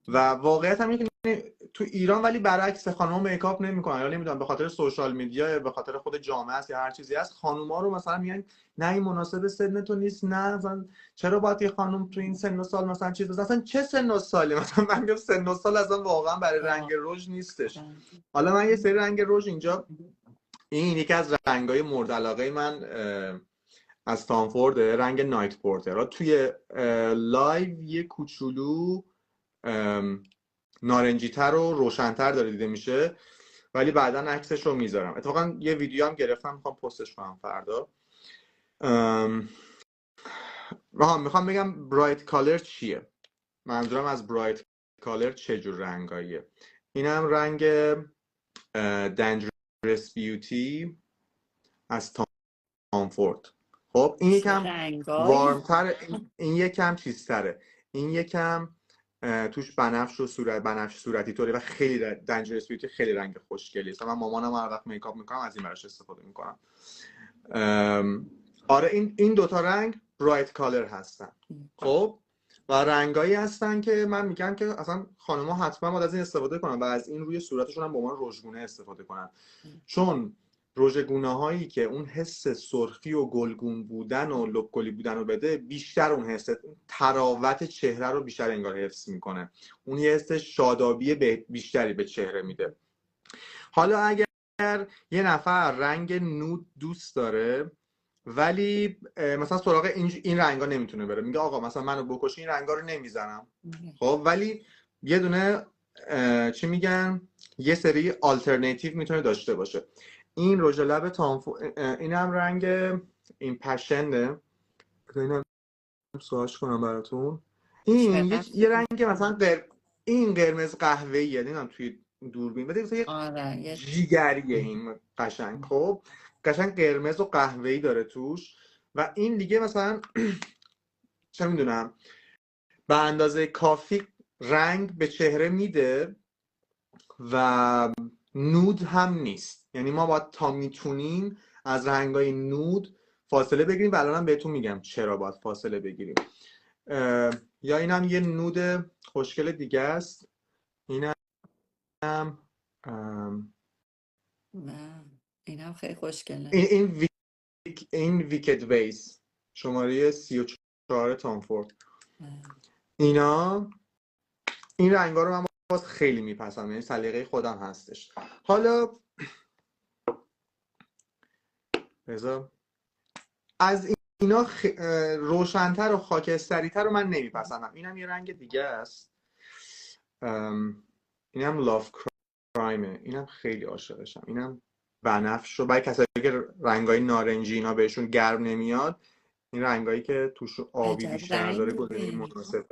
و واقعیت هم اینه که تو ایران ولی برعکس، خانوما میکاپ نمیکنن، یا نمیدونم به خاطر سوشال میدیا، به خاطر خود جامعه است یا هر چیزی است، خانوما رو مثلا میگن نه این مناسب سن تو نیست، نه مثلا چرا باید یه خانم تو این سن و سال مثلا چیز بزنه، اصلا چه سن و سالی، مثلا من میگم سن و سال اصلا واقعا برای رنگ رژ نیستش. حالا من یه سری رنگ رژ اینجا، این یکی از رنگای مورد علاقه من از تامفورد، رنگ نایت پورتر. توی لایو یه کوچولو نارنجی‌تر و روشن‌تر داره دیده میشه، ولی بعدا عکسش رو میذارم. اتفاقا یه ویدیو هم گرفتم میخوام پستش کنم فردا. میخوام بگم برایت کالر چیه، منظورم از برایت کالر چه جور رنگاییه. اینم رنگ دنجرس بیوتی از تامفورد. خب این یکم وارمتر، این یکم چیزتره، این یکم توش بنفش و بنفش صورتی طوری و خیلی دنجرس بیوتی خیلی رنگ خوشگلی است. من مامانم هر وقت میکاپ میکنم از این براش استفاده میکنم. آره این دوتا رنگ برایت کالر هستن. خب و رنگایی هستن که من میگم که اصلا خانم‌ها حتما باید از این استفاده کنن و از این روی صورتشون هم به عنوان رژگونه استفاده کنن، چون رژگونه هایی که اون حس سرخی و گلگون بودن و لپگلی بودن رو بده، بیشتر اون حس تراوت چهره رو بیشتر انگار حفظ میکنه، اون یه حس شادابی بیشتری به چهره میده. حالا اگر یه نفر رنگ نود دوست داره ولی مثلا سراغ این رنگا نمیتونه بره، میگه آقا مثلا منو بکشی این رنگا رو نمیزنم، خب ولی یه دونه چی میگن یه سری آلترناتیو میتونه داشته باشه. این رژ لب اینم رنگ این پشنده، اینم سوالش کنم براتون. این یه رنگ مثلا این قرمز قهوه‌ایه، نمیدونم توی دوربین بده مثلا یه جیگریه این قشنگ. خب قشنگ قرمز و قهوه‌ای داره توش و این دیگه مثلا چه میدونم به اندازه کافی رنگ به چهره میده و نود هم نیست. یعنی ما باید تا میتونیم از رنگای نود فاصله بگیریم و الانم بهتون میگم چرا باید فاصله بگیریم. یا اینم یه نود خوشگل دیگه است. اینم ام، اینم خیلی خوشگله. این ویکد ویس شماره 34 تامفورد. اینا این رنگا رو من باز خیلی میپسندم، یعنی سلیقه خودم هستش. حالا بذار از اینا روشن‌تر و خاکستری‌تر رو من نمیپسندم. اینم یه رنگ دیگه است. اینم لاف کرایمه. اینم خیلی عاشقشم. اینم بنفش رو برای کسایی که رنگای نارنجی اینا بهشون گرم نمیاد، این رنگایی که توش آبی عجب بیشتر داره گزینه مناسبه.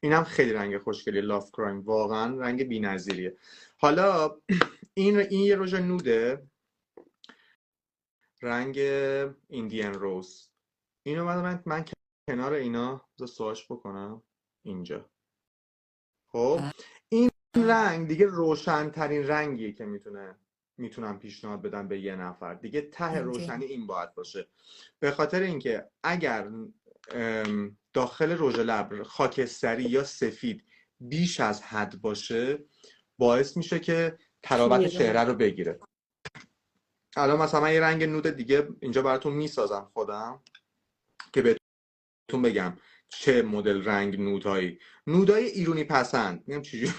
اینم خیلی رنگ خوشگلیه. لاف کرایم واقعا رنگ بی‌نظیریه. حالا این یه رژ نوده، رنگ ایندیان روز. اینو من کنار اینا سواش بکنم اینجا. خب این رنگ دیگه روشن‌ترین رنگیه که میتونم پیشنهاد بدم به یه نفر. دیگه ته روشنی این باید باشه، به خاطر اینکه اگر داخل رژ لب خاکستری یا سفید بیش از حد باشه باعث میشه که تراوت چهره رو بگیره. الان مثلا من یه رنگ نود دیگه اینجا براتون میسازم خودم که بهتون بگم چه مدل رنگ نودهای ایرانی پسند. میگم چجوری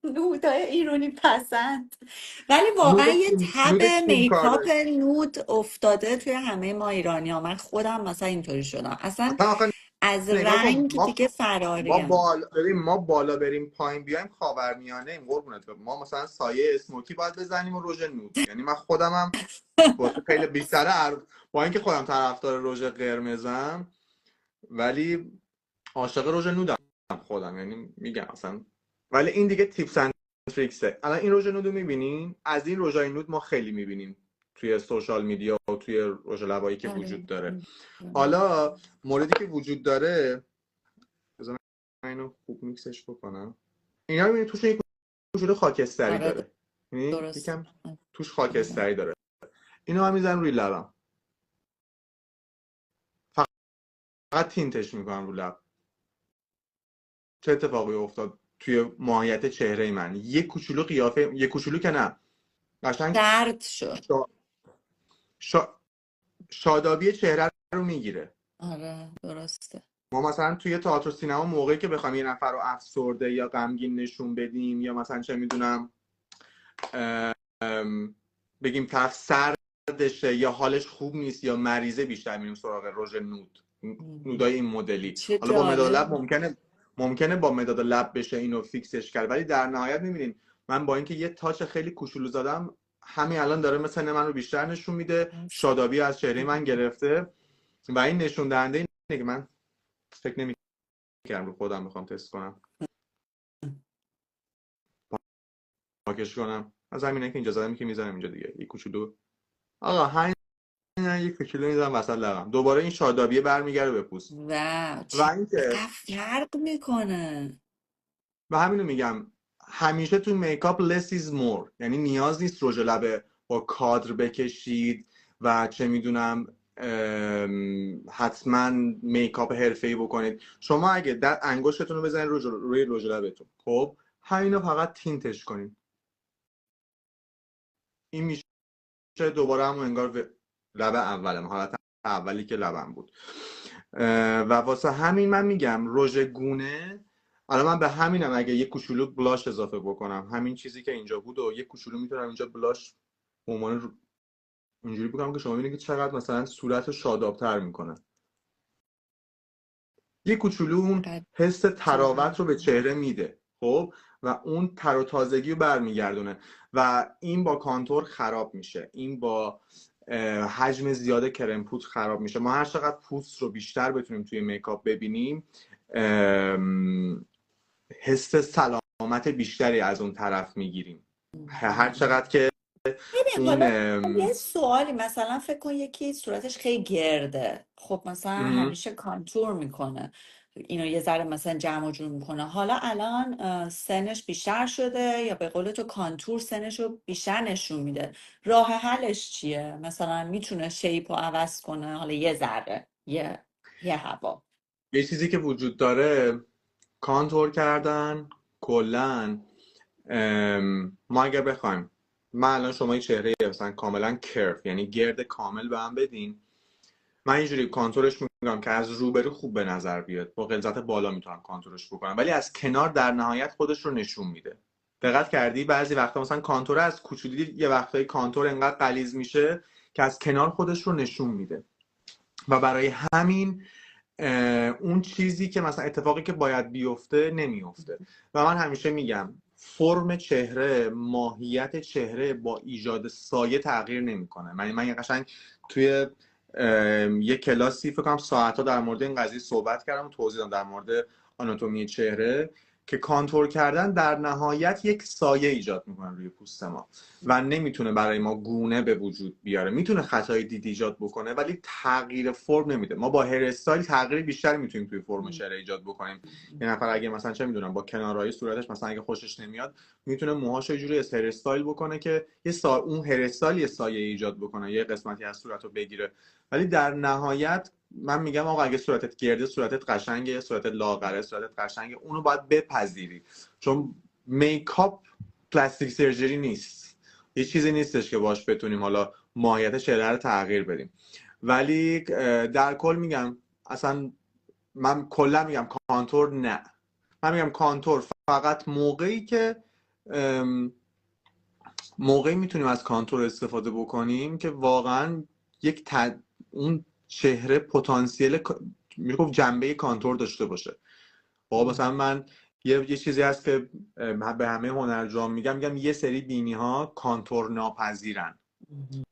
نودای ایرانی پسند، ولی واقعا یه تب میکاپ نود افتاده توی همه ما ایرانی ها. من خودم مثلا اینطوری شدم، اصلا از رنگ دیگه فراریم. ما بالا بریم پایین بیایم خاورمیانه ایم قربونت. ما مثلا سایه اسموکی باید بزنیم و رژ نود. یعنی من خودمم واسه خیلی بیشتر با اینکه خودم طرفدار رژ قرمزم ولی عاشق رژ نودم خودم، یعنی میگم اصلا. ولی این دیگه تیپس اند تریکسه. الان این رژ نود رو میبینین، از این رژای نود ما خیلی میبینیم توی سوشال میدیا و توی رژ لبایی که وجود داره. حالا موردی که وجود داره، بذار من اینو خوب میکسش بکنم. اینا رو میبینید توش یک کوچولو خاکستری داره، یعنی یکم توش خاکستری داره. اینو من میذارم روی لبم، فقط تینتش میکنم رو لب. چه اتفاقی افتاد توی ماهیت چهره من؟ یک کوچولو قیافه، یک کوچولو که نه، قشنگ درد شد. شادابی چهره رو میگیره. آره درسته. ما مثلا توی تئاتر و سینما موقعی که بخوایم یه نفر رو افسرده یا غمگین نشون بدیم یا مثلا چه میدونم بگیم طرف سردشه یا حالش خوب نیست یا مریضه، بیشتر میریم سراغ رژ نود، نودای این مدلی. حالا با مداد لب ممکنه با مداد لب بشه اینو فیکسش کرد، ولی در نهایت میبینین من با اینکه یه تاچ خیلی کوچولو زدم همین الان داره مثلا من رو بیشتر نشون میده، شادابی از چهره من گرفته و این نشون دهنده اینه که من فکر نمی‌کردم رو خودم بخوام تست کنم پاکش کنم. از همینه که اینجا زدم که میذارم اینجا دیگه یه کوچولو. آقا همین یه کوچولو میذارم وسط لبم، دوباره این شادابیه برمیگره به پوست و اینکه فرق میکنه. و همینو میگم همیشه تو میکاپ less is more، یعنی نیاز نیست رژ لب با کادر بکشید و چه میدونم حتما میکاپ حرفه‌ای بکنید. شما اگه انگشتتون رو بزنید روی رژ لبتون، خب همینو فقط تینتش کنید، این میشه دوباره همون انگار لب اولم، حالت اولی که لبم بود. و واسه همین من میگم رژ گونه، الان من به همینم اگه یه کوچولو بلاش اضافه بکنم، همین چیزی که اینجا بود و یه کوچولو میتونم اینجا بلاش به عنوان اینجوری بکنم که شما ببینید که چقدر مثلا صورت شادابتر میکنه. یه کوچولو اون حس تراوت رو به چهره میده، خب، و اون تر و تازگی رو برمیگردونه و این با کانتور خراب میشه، این با حجم زیاد کرم پودر خراب میشه. ما هر چقدر پوست رو بیشتر بتونیم توی میکاپ ببینیم حس سلامت بیشتری از اون طرف میگیریم. هر چقدر که یه سوالی، مثلا فکر کن یکی صورتش خیلی گرده، خب مثلا همیشه کانتور میکنه، اینو یه ذره مثلا جمع و جور میکنه. حالا الان سنش بیشتر شده یا به قول تو کانتور سنش رو بیشتر نشون میده، راه حلش چیه؟ مثلا میتونه شیپ رو عوض کنه، حالا یه ذره، یه هوا. یه چیزی که وجود داره کانتور کردن کلا. ما اگر بخوایم، من الان شما یه چهره مثلا کاملا کرف، یعنی گرد کامل به هم بدین، من اینجوری کانتورش میکنم که از روبرو خوب به نظر بیاد، با غلظت بالا میتونم کانتورش بکنم، ولی از کنار در نهایت خودش رو نشون میده. دقت کردی بعضی وقتا مثلا کانتور از کوچولی، یه وقتایی کانتور انقدر غلیظ میشه که از کنار خودش رو نشون میده. و برای همین اون چیزی که مثلا اتفاقی که باید بیفته نمیفته. و من همیشه میگم فرم چهره، ماهیت چهره با ایجاد سایه تغییر نمیکنه. من یه قشنگ توی یه کلاسی فکر کنم ساعت‌ها در مورد این قضیه صحبت کردم و توضیح دادم در مورد آناتومی چهره، که کانتور کردن در نهایت یک سایه ایجاد میکنه روی پوست ما و نمیتونه برای ما گونه به وجود بیاره. میتونه خطای دید ایجاد بکنه ولی تغییر فرم نمیده. ما با هیر استایل تغییر بیشتری میتونیم توی فرم چهره ایجاد بکنیم. یه نفر اگه مثلا چه میدونم با کنارهای صورتش مثلا اگه خوشش نمیاد، میتونه موهاشو یه جوری هیر استایل بکنه که اون هیر استایل یه سایه ایجاد بکنه، یه قسمتی از صورتو بگیره. ولی در نهایت من میگم آقا اگه صورتت گرده، صورتت قشنگه، صورتت لاغره، صورتت قشنگه، اونو باید بپذیری. چون میکاپ پلاستیک سرجری نیست، یه چیزی نیستش که باش بتونیم حالا ماهیت چهره رو تغییر بدیم. ولی در کل میگم اصلا من کلا میگم کانتور نه. من میگم کانتور فقط موقعی میتونیم از کانتور استفاده بکنیم که واقعا اون چهره پتانسیل میگم جنبه کانتور داشته باشه. مثلا من یه چیزی هست که به همه هنرجوام میگم یه سری بینی ها کانتور ناپذیرن.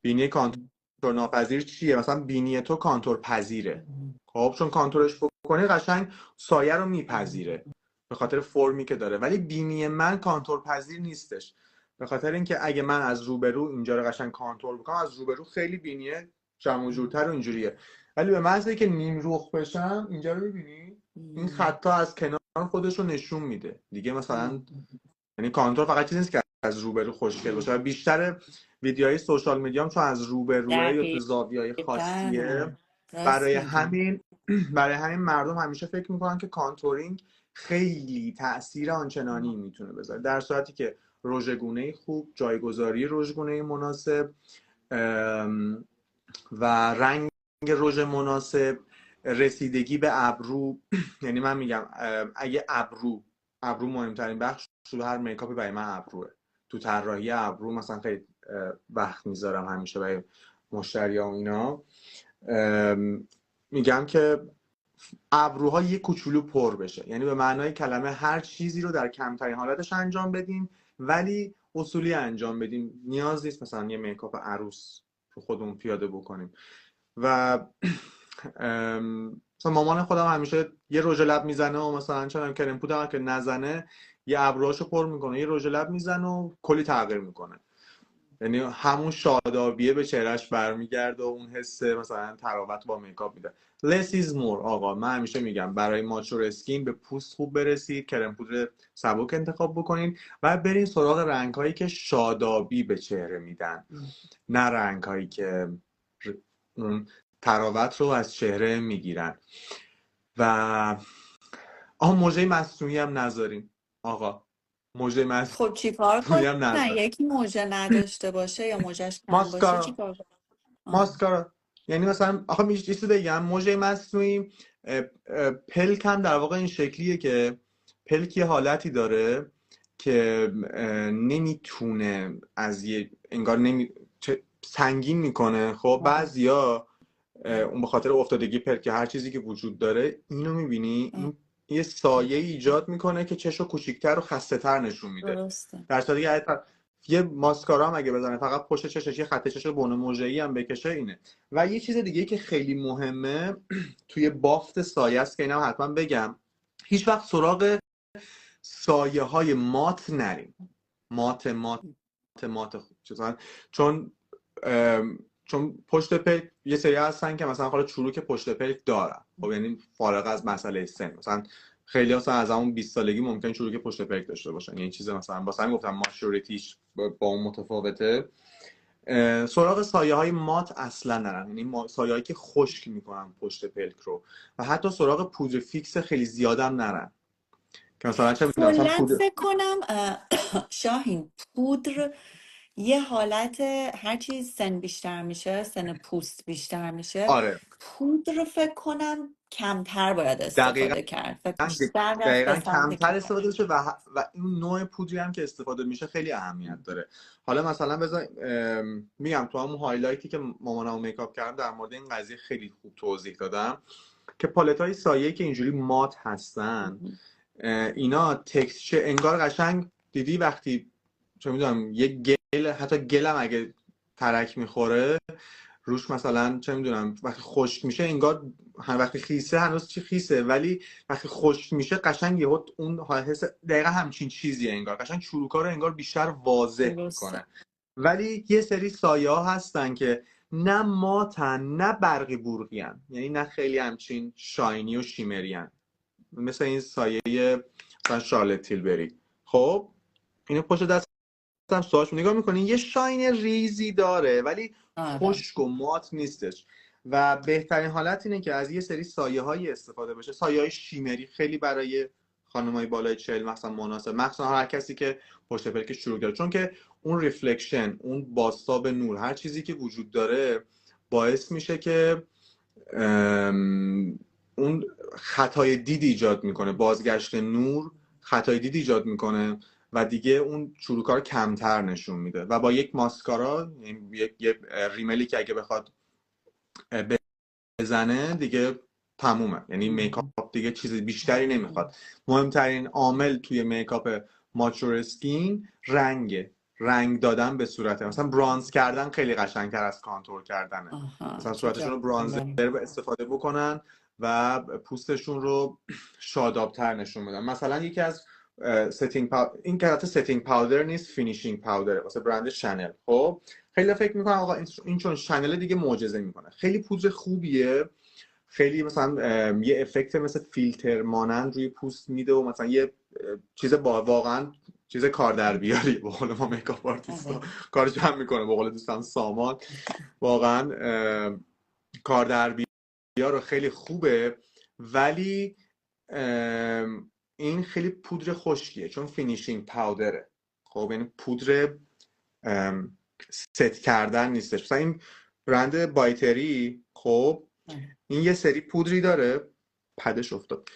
بینی کانتور ناپذیر چیه؟ مثلا بینی تو کانتور پذیره. خب چون کانتورش بکنی قشنگ سایه رو میپذیره به خاطر فرمی که داره، ولی بینی من کانتور پذیر نیستش، به خاطر اینکه اگه من از روبرو اینجا رو قشنگ کانتور بکنم، از روبرو خیلی بینیه جمع و جورتر و اینجوریه، ولی به محض اینکه نیم رخ بشم اینجا رو میبینی این خطا از کنار خودش رو نشون میده دیگه. مثلا یعنی کانتور فقط چیزی نیست که از روبرو خوشگل باشه، و بیشتر ویدیوهای سوشال میدیام چون از روبروه یا تو زاویه‌های خاصیه، برای همین مردم همیشه فکر میکنن که کانتورینگ خیلی تأثیر آنچنانی میتونه بذاره، در صورتی که رژگونه خوب، جایگذاری رژگونه مناسب و رنگ رژ مناسب، رسیدگی به ابرو یعنی من میگم اگه ابرو مهمترین بخش تو هر میکاپی برای من ابروه. تو طراحی ابرو مثلا خیلی وقت میذارم همیشه برای مشتریام اینا، میگم که ابروها یه کوچولو پر بشه، یعنی به معنای کلمه هر چیزی رو در کمترین حالتش انجام بدیم ولی اصولی انجام بدیم. نیاز نیست مثلا یه میکاپ عروس رو خودمون پیاده بکنیم. و مثلا مامان خودم همیشه یه رژ لب میزنه و مثلا چون کرم پودر هم که نزنه یه ابروهاشو پر میکنه، یه رژ لب میزنه و کلی تغییر میکنه، یعنی همون شادابیه به چهرهش برمیگرده و اون حس مثلا تراوت با میکاپ میده. less is more آقا. من همیشه میگم برای ماچور اسکین به پوست خوب برسید، کرم پودر سبک انتخاب بکنین و برین سراغ رنگ‌هایی که شادابی به چهره میدن، نه رنگ‌هایی که تراوت رو از چهره میگیرن. و موژه مصنوعی هم نذاریم آقا. موژه مصنوعی خب چیکار هم کنن؟ نذاریم. یکی موجه نداشته باشه یا موجهش کم باشه چیکار کنن؟ ماسکارا. یعنی مثلا آخه یه چیزی بگم، موژه مصنوعی پلک هم در واقع این شکلیه که پلک یه حالتی داره که نمیتونه از انگار سنگین میکنه. خب بعضیا اون به خاطر افتادگی پلک هر چیزی که وجود داره، اینو میبینی این یه سایه ایجاد میکنه که چشو کوچیک‌تر و خسته‌تر نشون میده. درسته. در صورتی که یه ماسکارا هم اگه بزنه فقط پشت چشش یه خط چش بن موجه‌ای هم بکشه اینه. و یه چیز دیگه که خیلی مهمه توی بافت سایه است که اینم حتما بگم، هیچ وقت سراغ سایه های مات نریم. مات خوب چون چون پشت پلک یه سری هستن که مثلا حالا چروک پشت پلک دارن، خب یعنی فارغ از مسئله سن، مثلا خیلی هستن از همون 20 سالگی ممکن چروک پشت پلک داشته باشن، یعنی چیز مثلا واسه همین گفتم ماچوریتیش با اون متفاوته. سراغ سایه های مات اصلا نرن، یعنی سایه هایی که خشک میکنن پشت پلک رو، و حتی سراغ پودر فیکس خیلی زیادم نرن که مثلا چه میدونم مثلا کلا پودر. فکر کنم شاهین پودر یه حالت، هر چیز سن بیشتر میشه، سن پوست بیشتر میشه، آره پودر فکر کنم کمتر باید دقیقاً استفاده کرد و بیشتر رفت به دقیقاً سمت کمتر کیفر. استفاده بشه و این نوع پودری هم که استفاده میشه خیلی اهمیت داره. حالا مثلا بذار میگم تو همون هایلایتی که مامانمو میکاپ کردم در مورد این قضیه خیلی خوب توضیح دادم که پالت های سایه‌ای که اینجوری مات هستن اینا تکسچر انگار قشنگ دیدی وقتی چه میدونم یه گل، حتی گلم اگه ترک میخوره روش مثلا چه میدونم وقتی خشک میشه انگار وقتی خیسه هنوز چی خیسه، ولی وقتی خشک میشه قشنگ یهو اون حس دقیقا همچین چیزیه، انگار قشنگ چروکا رو انگار بیشتر واضح درسته. میکنه. ولی یه سری سایه ها هستن که نه ماتن نه برقی برقی، یعنی نه خیلی همچین شاینی و شیمری، مثل این سایه مثلا شارلت تیلبری. خب اینو پشت دستم سواش نگاه میکنین یه شاین ریزی داره ولی آره. خشک و مات نیستش، و بهترین حالت اینه که از یه سری سایه هایی استفاده بشه. سایه های شیمری خیلی برای خانمای بالای 40 مثلا مناسب، مخصوصا هر کسی که پشت پلک شروع کرده، چون که اون ریفلکشن، اون بازتاب نور، هر چیزی که وجود داره باعث میشه که اون خطای دید ایجاد میکنه، بازگشت نور خطای دید ایجاد میکنه و دیگه اون چروکا رو کمتر نشون میده. و با یک ماسکارا، یک ریملی که اگه بخواد بزنه دیگه تمومه، یعنی میکاپ دیگه چیز بیشتری نمیخواد. مهمترین عامل توی میکاپ ماچور اسکین رنگ دادن به صورته، مثلا برانز کردن خیلی قشنگتر از کانتور کردنه. آها مثلا چه صورتشون رو برانزر جالب. استفاده بکنن و پوستشون رو شادابتر نشون بدن. مثلا یکی از این که حتی ستینگ پاودر نیست، فینیشینگ پاودره واسه برند شنل. خب خیلی فکر میکنم آقا این چون شنل دیگه معجزه میکنه، خیلی پودر خوبیه، خیلی مثلا یه افکت مثل فیلتر مانند روی پوست میده و مثلا یه چیز واقعا چیز کار در بیاری به قول ما میکاپ آرتیستا کار جمع میکنه، به قول دوستان سامان واقعا کار در بیار خیلی خوبه. ولی این خیلی پودر خشکیه چون فینیشینگ پاودره. خب یعنی پودر ست کردن نیستش. مثلا این برند بایتری، خب این یه سری پودری داره، پدش افتاد،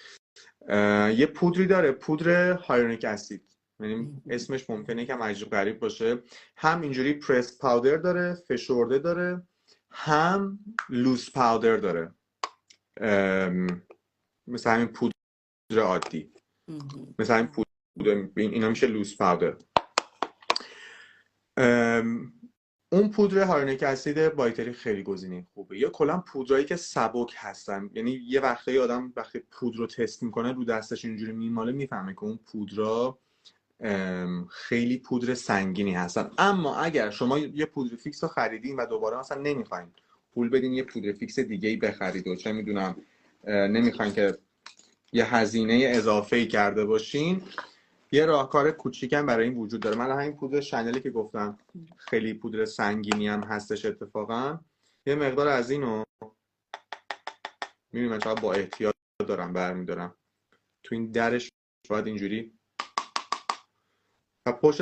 یه پودری داره، پودر هایالورونیک اسید، یعنی اسمش ممکنه یکم عجیب غریب باشه، هم اینجوری پرس پاودر داره، فشرده داره، هم لوز پاودر داره، مثل همین پودر عادی، مثل همین پودر اینا میشه لوز پاودر. اون پودر هایالورونیک اسید بایتری خیلی گزینه خوبه. یا کلا پودرایی که سبک هستن، یعنی یه وقتایی آدم وقتی پودر رو تست میکنه رو دستش اینجوری میماله میفهمه که اون پودرا خیلی پودر سنگینی هستن. اما اگر شما یه پودر فیکس رو خریدین و دوباره مثلا نمیخواین پول بدین یه پودر فیکس دیگه ای بخرید و چه میدونم نمیخواین که یه هزینه اضافه‌ای کرده باشین، یه راهکار کوچیکم برای این وجود داره. من همین پودر شنلی که گفتم خیلی پودر سنگینی هم هستش، اتفاقا یه مقدار از اینو میبینید من چقدر با احتیاط دارم برمیدارم تو این درش، باید اینجوری و پشت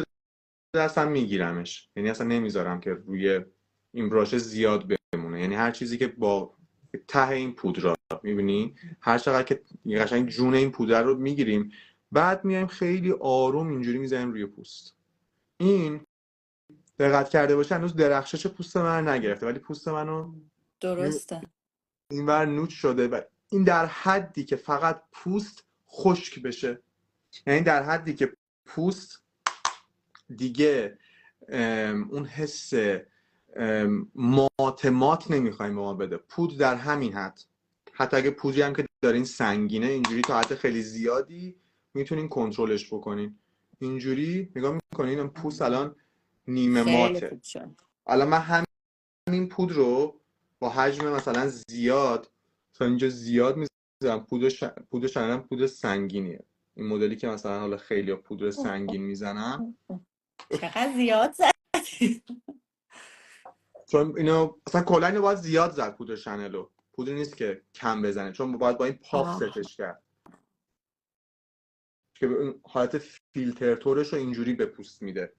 دستم میگیرمش، یعنی اصلا نمیذارم که روی این براشه زیاد بمونه، یعنی هر چیزی که با ته این پودر میبینی هر چقدر که قشنگ جون این پودر رو میگیریم، بعد میایم خیلی آروم اینجوری میزنیم روی پوست. این دقت کرده باشه هنوز درخشش پوست من نگرفته، ولی پوست منو درسته. اینور نوچ شده و این در حدی که فقط پوست خشک بشه، یعنی در حدی که پوست دیگه اون حس مات نمیخوایم به ما بده. پود در همین حد، حتی اگه پودری هم که دارین سنگینه اینجوری تا حد خیلی زیادی میتونین کنترلش بکنین. اینجوری نگاه میکنین پوست الان نیمه خیلی ماته. خوب شد. الان من این پودر رو با حجم مثلا زیاد، تا اینجا زیاد میزنم. پودر شنلم پودر سنگینیه. این مدلی که مثلا حالا خیلی پودر سنگین میزنن، چقدر زیاد زدی. چون اینو مثلا کلا اینو باید زیاد زد پودر شنلو. پودر نیست که کم بزنه، چون باید با این پاف ستش کرد که به اون حالت فیلتر تورش رو اینجوری به پوست میده.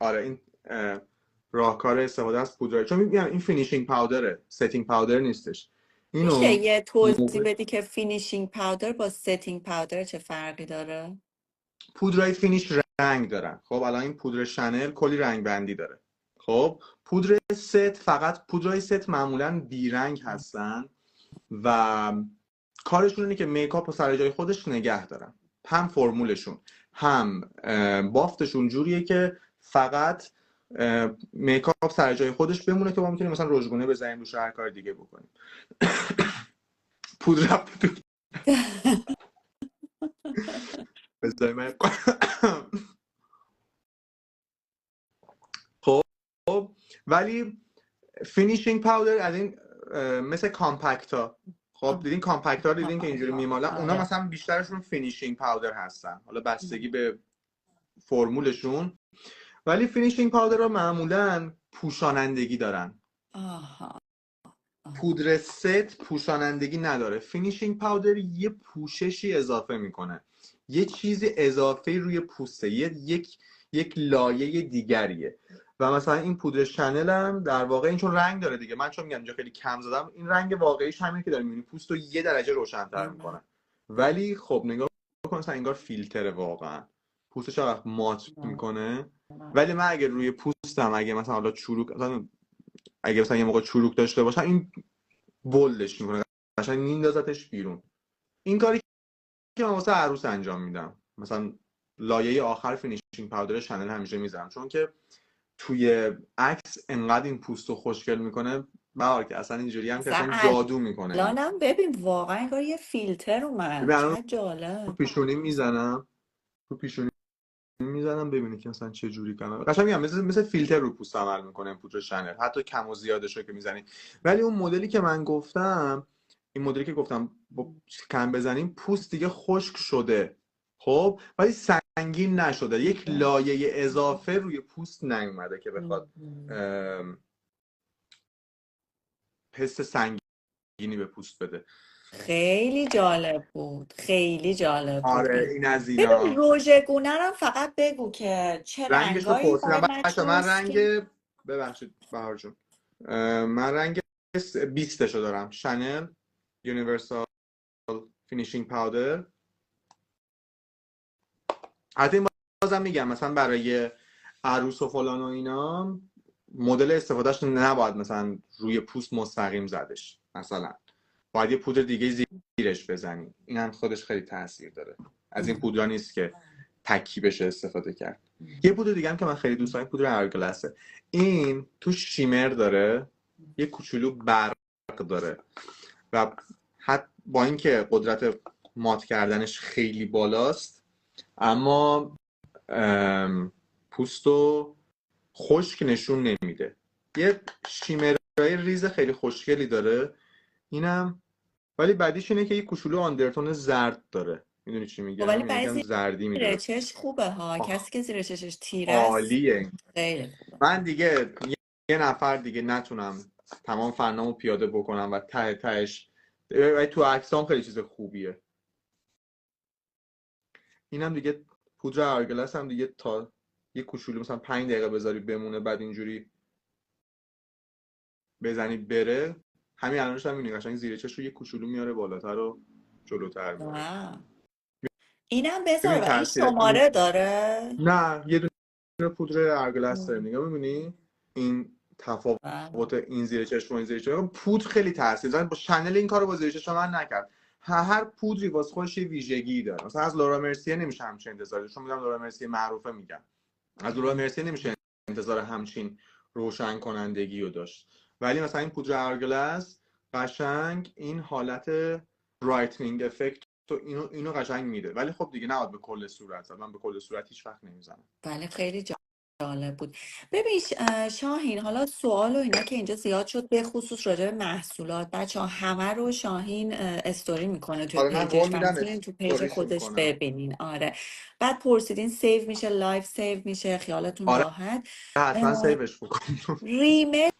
آره این راهکار استفاده از پودر، چون میگم این فینیشینگ پاودره، ستینگ پاودر نیستش. میشه اینو یه توضیح بدی که فینیشینگ پاودر با ستینگ پاودر چه فرقی داره؟ پودرهای فینیش رنگ دارن. خب الان این پودر شنل کلی رنگ بندی داره. خب پودر ست، فقط پودرهای ست معمولا بیرنگ هستن و کارشون اینه که میکاپ رو سر جای خودش نگه دارن. هم فرمولشون هم بافتشون جوریه که فقط میکاپ سر جای خودش بمونه که ما میتونیم مثلا رژگونه بزنیم روش، هر کار دیگه بکنیم. پودر بذاریم. خب ولی فینیشینگ پاودر از این مثل کامپکت ها، خب دیدین کامپکت ها دیدین که اینجوری میمالن، اونا مثلا بیشترشون فینیشینگ پاودر هستن، حالا بستگی به فرمولشون. ولی فینیشینگ پاودر ها معمولا پوشانندگی دارن. پودر ست پوشانندگی نداره. فینیشینگ پاودر یه پوششی اضافه میکنه، یه چیزی اضافه روی پوسته، یک لایه دیگریه. و مثلا این پودر شنل هم در واقع این چون رنگ داره دیگه، من چون میگم اینجا خیلی کم زدم، این رنگ واقعیش همینه که داره میبینی، پوست رو یه درجه روشن‌تر میکنه. ولی خب نگاه کن مثلا انگار فیلتره، واقعا پوستش چقدر مات میکنه. ولی من اگه روی پوستم اگه مثلا حالا چروک، اگه مثلا یه موقع چروک داشته باشم، این بولدش میکنه، قشنگ میندازتش بیرون. این کاری که من واسه عروس انجام میدم، مثلا لایه آخر فینیشینگ پاودر شنل همیشه میذارم، چون که توی عکس انقدر این پوستو خوشگل میکنه بهار که اصلا اینجوری هم که اصلا جادو میکنه. الانم ببین واقعا انگار یه فیلتر اومد، چقدر جالب. پیشونی میزنم، رو پیشونی میزنم ببینید که مثلا چه جوری کنه. قشنگ میگم مثل فیلتر رو پوست عمل میکنه پودر شنل، حتی کم و زیادش رو که میزنی. ولی اون مدلی که من گفتم، این مدلی که گفتم با کم بزنیم پوست دیگه خشک شده، خب ولی سنگین نشده، یک لایه اضافه روی پوست نیومده که بخواد حس سنگینی به پوست بده. خیلی جالب بود، خیلی جالب بود. آره این از اینا. ببین روژگونه رو فقط بگو که چه رنگش رو رنگایی پرسیدم باید بچه، من مچ رنگ، ببخشید بهار جون، من رنگ 20 شو دارم، شنل یونیورسال فینیشینگ پاودر. حتی این بازم میگم مثلا برای عروس و فلان و اینا مدل استفادهش نباید مثلا روی پوست مستقیم زدش، مثلا باید یه پودر دیگه زیرش بزنی. این هم خودش خیلی تاثیر داره. از این پودرا نیست که تکی بشه استفاده کرد. یه پودر دیگه هم که من خیلی دوست دارم پودر هاورگلاسه. این تو شیمر داره، یه کوچولو برق داره و حتی با اینکه قدرت مات کردنش خیلی بالاست، اما پوستو خشک نشون نمیده. یه شیمرای ریز خیلی خوشگلی داره اینم. ولی بعدیش اینه که یه کوچولو آندرتون زرد داره. میدونی چی میگم؟ ولی یعنی یکم بعضی زردی زیر میده. چشم خوبه ها، کسی که زیر چشش تیره است عالیه. خیلی خوبه. من دیگه یه نفر دیگه نتونم تمام فنامو پیاده بکنم و ته تهش ولی تو عکسام خیلی چیز خوبیه. اینم دیگه پودر آرگلاس هم دیگه تا یه کوچولو مثلا 5 دقیقه بذاری بمونه، بعد اینجوری بزنی بره. همین الانش هم میبینی قشنگ زیر چش رو یه کوچولو میاره بالاتر و جلوتر میاره. اینم بذار ببین و این تاثیر این، شماره داره؟ نه یه دونه پودر آرگلاس داره. نگاه می‌بینی این تفاوت این زیر چشم و این زیر چشم؟ پودر خیلی تاثیر داره. با شنل این کارو با زیر چشم من نکرد. هر پودری واسه خودش یه ویژگی داره. مثلا از لورا مرسیه نمیشه همچین انتظاری، چون میگم لورا مرسیه معروفه، میگم از لورا مرسیه نمیشه انتظار همچین روشن کنندگی رو داشت. ولی مثلا این پودر آرگلاس قشنگ این حالت برایتنینگ افکت تو اینو قشنگ میده. ولی خب دیگه نباید به کل صورت زد، من به کل صورت هیچ وقت نمیزنم. بله خیلی جالب بود. ببین شاهین، حالا سوال و اینا که اینجا زیاد شد به خصوص راجع به محصولات، بچه ها همه رو شاهین استوری میکنه توی آره من قول پیجش و میدم میتونین تو پیج استوریش خودش میکنم. ببینین. آره، بعد پرسیدین سیو میشه، لایف سیو میشه، خیالتون آره راحت. حتما اه، سیوش بکن. ریمیل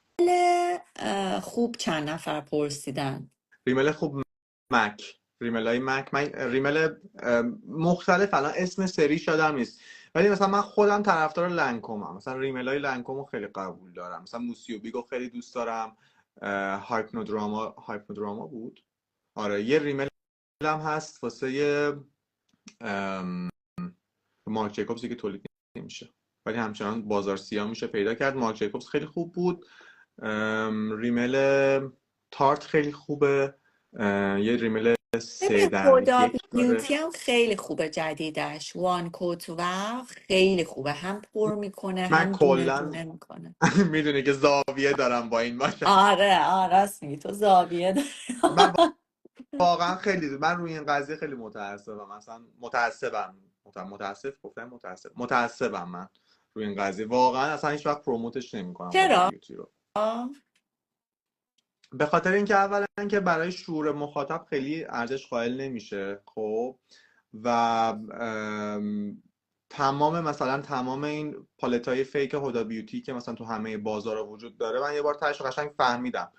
خوب چند نفر پرسیدن؟ ریمل خوب مک، ریمل های مک، من ریمل مختلف الان اسم سری شدم نیست، ولی مثلا من خودم طرفدار لنکومم، مثلا ریمل های لنکومو خیلی قبول دارم، مثلا موسیو بیگو خیلی دوست دارم. هایپنودراما بود. آره یه ریمل هم هست واسه مارک جیکوبزی که تولید نمیشه ولی همچنان بازار سیاه میشه پیدا کرد. مارک جیکوبز خیلی خوب بود. ریمل تارت خیلی خوبه. یه ریمل ببین 3:1 هدا داره. بیوتی هم خیلی خوبه جدیدش، وان کوت و خیلی خوبه، هم پر میکنه من هم دونه کلا دونه میکنه. میدونی که زاویه دارم با این باشم. آره راست میگی، تو زاویه داری. من واقعا خیلی من روی این قضیه خیلی متاسفم، مثلا متاسفم من روی این قضیه واقعا اصلا هیچ وقت پروموتش نمیکنم هدا چرا؟ بیوتی رو. به خاطر اینکه اولا که برای شعور مخاطب خیلی ارزش قائل نمیشه، خب، و تمام این پالتای فیک هدا بیوتی که مثلا تو همه بازارها وجود داره، من یه بار تاش قشنگ فهمیدم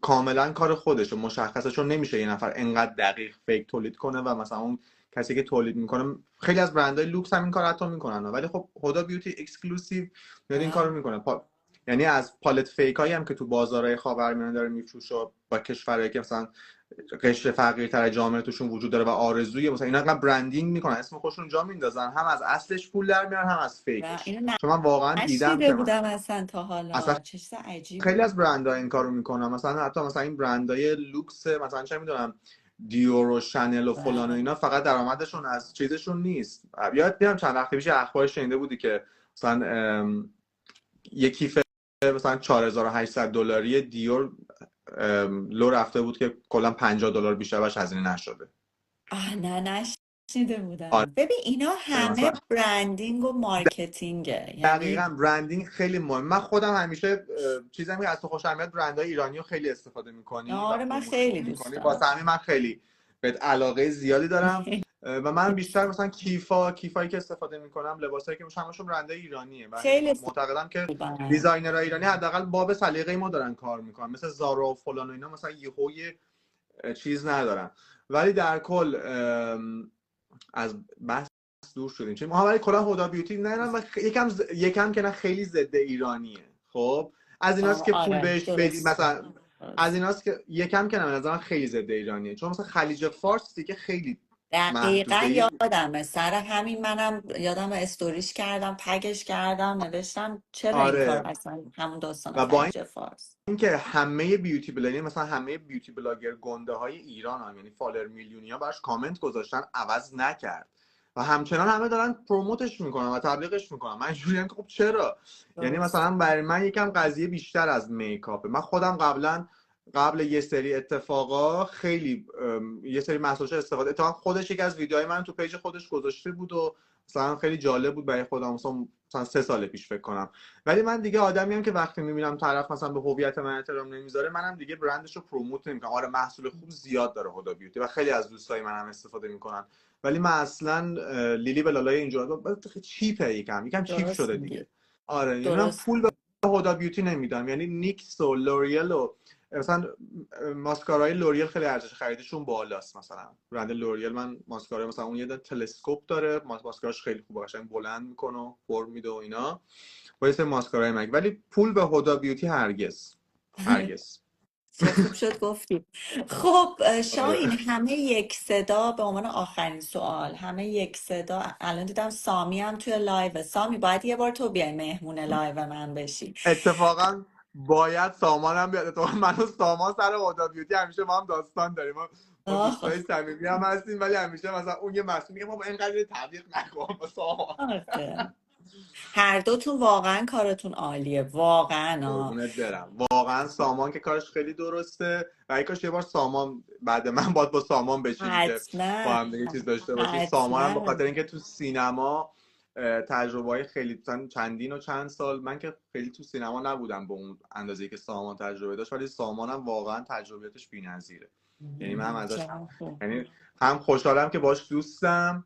کاملا کار خودشه، مشخصه، چون نمیشه یه نفر انقدر دقیق فیک تولید کنه و مثلا اون کسی که تولید میکنه، خیلی از برندهای لوکس هم این کار حتی میکنن، ولی خب هدا بیوتی اکسکلوسیو میاد این کارو میکنه. یعنی از پالت فیک هایی هم که تو بازارهای خاورمیانه داره میفروشه با کشورهایی که مثلا قشر فقیرتر جامعه توشون وجود داره و آرزوی مثلا اینا انقدر برندینگ میکنن، اسم خودشون جا میندازن، هم از اصلش پول در میارن هم از فیکش. اینو چون من واقعا دیدم نشنیده که بودم اصلا تا حالا، اصلا چه چیز عجیب. خیلی از برندها این کارو میکنن، مثلا حتی مثلا این برندهای لوکس مثلا چه میدونم دیور و شنل و فلان و اینا، فقط درآمدشون از چیزشون نیست. یاد میاد چند وقت پیش اخبار شنیده بودی که مثلا یک کیف مثلا $4800 دیور لو رفته بود که کلا $50 بیشتر باش هزینه نشده. نه نشنیده آره بودم. ببین اینا همه مثلا برندینگ و مارکتینگه، یعنی دقیقاً برندینگ خیلی مهم. من خودم همیشه چیزی که از تو خوشم میاد برندهای ایرانی رو خیلی استفاده میکنی و آره من خیلی پروموشنشون دوست میکنی، دارم. واسه همین من خیلی به علاقه زیادی دارم. و من بیشتر مثلا کیفایی که استفاده میکنم، لباسایی که همشون برندهای ایرانیه و خیلی معتقدم که خوبن. دیزاینرهای ایرانی حداقل باب سلیقه ما دارن کار میکنن، مثل زارا و فلان و اینا مثلا یهوی چیز ندارن. ولی در کل از بحث دور شدیم، چون ما ولی کلا هدا بیوتی نه و یکم که نه خیلی ضد ایرانیه. خب از ایناست که پول آره بهش بدی، درست مثلا از درست. ایناست که یکم که نه به نظرم خیلی ضد ایرانیه، چون مثلا خلیج فارس دیگه خیلی دقیقا محدوده. یادمه، سر همین منم یادم استوریش کردم، تگش کردم، نوشتم چرا این کار، آره اصلا همون داستان و با خلیج فارس. اینکه همه بیوتی بلاگر مثلا همه بیوتی بلاگر گنده های ایران هم، یعنی فالر میلیونیا براش کامنت گذاشتن، عوض نکرد و همچنان همه دارن پروموتش میکنن و تبلیغش میکنن. من اینجوریام که خب چرا؟ یعنی درست. مثلا برای من یکم قضیه بیشتر از میکاپه. من خودم قبل یه سری اتفاقا خیلی یه سری مسائل استفاده، اتفاقا خودش یک از ویدیوهای من تو پیج خودش گذاشته بود و مثلا خیلی جالب بود برای خودم، مثلا 3 سال پیش فکر کنم. ولی من دیگه آدمی ام که وقتی میبینم طرف مثلا به هویت من احترام نمیذاره، منم دیگه برندش رو پروموت نمیکنم. آره محصول خوب زیاد داره هدا بیوتی و خیلی از دوستای منم استفاده میکنن، ولی من اصلا لیلی به لالای اینجا چیپه، یکم چیپ درست شده میگی. دیگه. آره یعنی من درست پول به میگی. هدا بیوتی نمیدم، یعنی نیکس و لوریال و مثلا ماسکارای لوریال خیلی ارزش خریدشون بالاست. مثلا برند لوریال من ماسکارا مثلا اون یه تلسکوپ داره، ماسکاراش خیلی خوبه، قشنگ بلند میکنه و پر میده و اینا، با یه ماسکارای مک، ولی پول به هدا بیوتی هرگز. چه خوب شد گفتی. خب شاهین، آره. همه یک صدا، به عنوان آخرین سوال، همه یک صدا، الان دیدم سامی هم توی لایو. سامی باید یه بار تو بیای مهمون لایو من بشی. اتفاقا باید سامانم بیاد. اتفاقا من و سامان سر هدا بیوتی همیشه ما هم داستان داریم، ما با آه دوستای صمیمی هم هستیم، ولی همیشه مثلا اون یه مسئول میگه بابا اینقدر تبلیغ نکن با سامان. آخه هر دوتون واقعا کارتون عالیه، واقعا. قربونت برم، واقعا سامان که کارش خیلی درسته و ای کاش یه بار سامان بعد من باید با سامان بچینیم که با حتما هم دیگه چیز داشته باشیم. سامان هم به حتما. خاطر اینکه تو سینما تجربه های خیلی چندین و چند سال. من که خیلی تو سینما نبودم به اون اندازه که سامان تجربه داشت، ولی سامانم واقعا تجربیاتش بی‌نظیره. یعنی من هم ازش چرا خوب. یعنی هم خوشحالم که باش دوستم.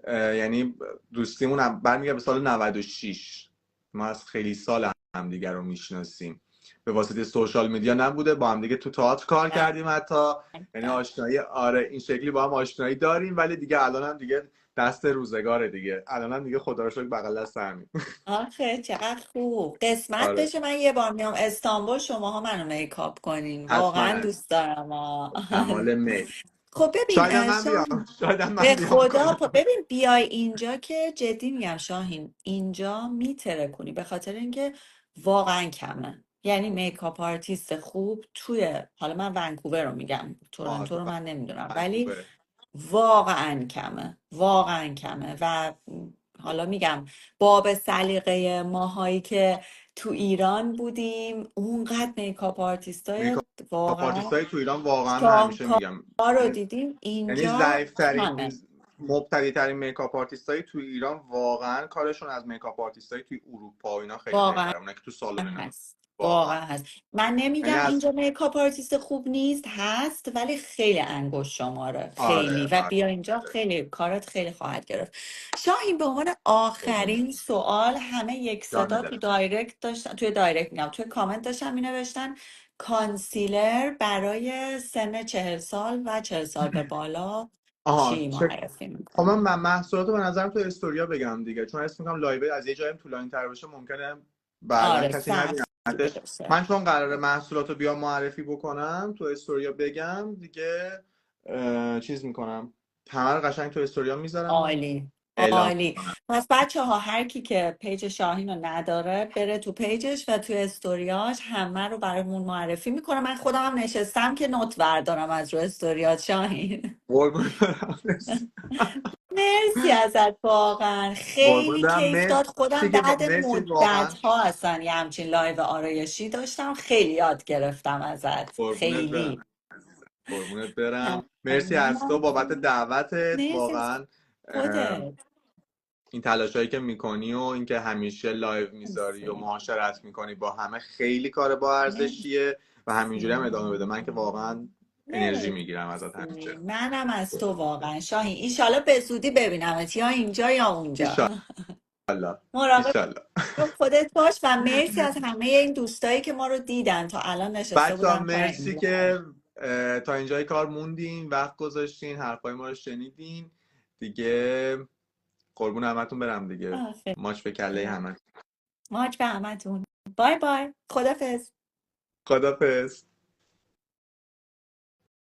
یعنی دوستیمون برمیگرده به سال 96. ما از خیلی سال همدیگه رو میشناسیم، به واسطه سوشال میدیا نبوده، با هم دیگه تو تئاتر کار کردیم حتی. یعنی آشنایی، آره این شکلی با هم آشنایی داریم، ولی دیگه الانم دیگه دست روزگاره دیگه. الانم دیگه خدا رو شکر بغل دست همیم. آخه چقدر خوب. قسمت آره بشه من یه بار میام استانبول شماها منو میکاپ کنین، حتما واقعا از دوست دارم کمال میل. خب شاید هم ببین من بیام، شاهین، شاید هم من به بیام خدا کنم. ببین بیای اینجا که جدی میگم شاهین، اینجا میتره کنی به خاطر اینکه واقعا کمه. یعنی میکاپ آرتیست خوب توی، حالا من ونکوور رو میگم، تورنتو تو رو من نمیدونم، ولی ونکوور. واقعا کمه، واقعا کمه. و حالا میگم باب سلیقه ماهایی که تو ایران بودیم اونقدر میکاپ آرتیستای میکاپ واقعا آرتیستای تو ایران واقعا، من همیشه شاهکار میگم، رو دیدیم، یعنی اینجا ضعیف ترین، کمه. مبتدی ترین میکاپ آرتیستای تو ایران واقعا کارشون از میکاپ آرتیستای توی اروپا و اینا خیلی واقعا بهتره، اونایی که تو سالن اینا. هست، واقعا واقعا هست. من یعنی نمیگم از اینجا میکاپ آرتیست خوب نیست، هست، ولی خیلی انگشت شماره، خیلی. آره و آره بیا اینجا خیلی کارت خیلی خواهد گرفت. شاهین به عنوان آخرین سوال، همه یک جان صدا تو دلم. دایرکت داشتن، توی دایرکت میگم توی کامنت داشتن می نوشتن کانسیلر برای سن 40 سال و 40 سال به بالا آها چی چه. معرفی خب میکنی؟ من محصولات رو به نظرم تو استوریا بگم دیگه، چون اسم میکنم لایو از یه جایی طولانی تر باشه ممکنه بعدا آره کسی سخت دیگه نبینتش. بشه. من چون قراره محصولات رو بیام معرفی بکنم تو استوریا بگم دیگه، چیز میکنم همه رو قشنگ تو استوریا میذارم و عالی، اعلام عالی. میکنم. پس بچه ها هر کی که پیج شاهین رو نداره بره تو پیجش و تو استوریاش همه رو برامون معرفی میکنه. من خودم هم نشستم که نوت بردارم از رو استوریات شاهین. قربون برم. مرسی. مرسی ازت، واقعا قربون خیلی برم. کیف داد. مرسی خودم که بعد مرسی مدت واقعا. ها اصلا یه همچین لایو آرایشی داشتم، خیلی یاد گرفتم ازت، قربونت برم خیلی عزیزم. قربونت برم. مرسی از تو ممنونم. بابت دعوتت مرسی از واقعا. خودت. این تلاشایی که میکنی و اینکه همیشه لایو میذاری و مرسی. معاشرت میکنی با همه خیلی کار با ارزشیه و همینجوری هم ادامه بده. من که واقعا انرژی میگیرم ازت مرسی. همیشه. منم از تو واقعا شاهین، ایشالا به زودی ببینمت یا اینجا یا اونجا. ایشالله. مراقب ایشالله. خودت باش و مرسی از همه این دوستایی که ما رو دیدن تا الان نشسته بچه ها بودن مرسی پایین. که تا اینجای کار موندین، وقت گذاشتین، حرفای ما رو شنیدین دیگه. قربون همتون برم دیگه. آخه ماچ به کله همه. ماچ به همتون. بای بای، خدافظ. خدافظ.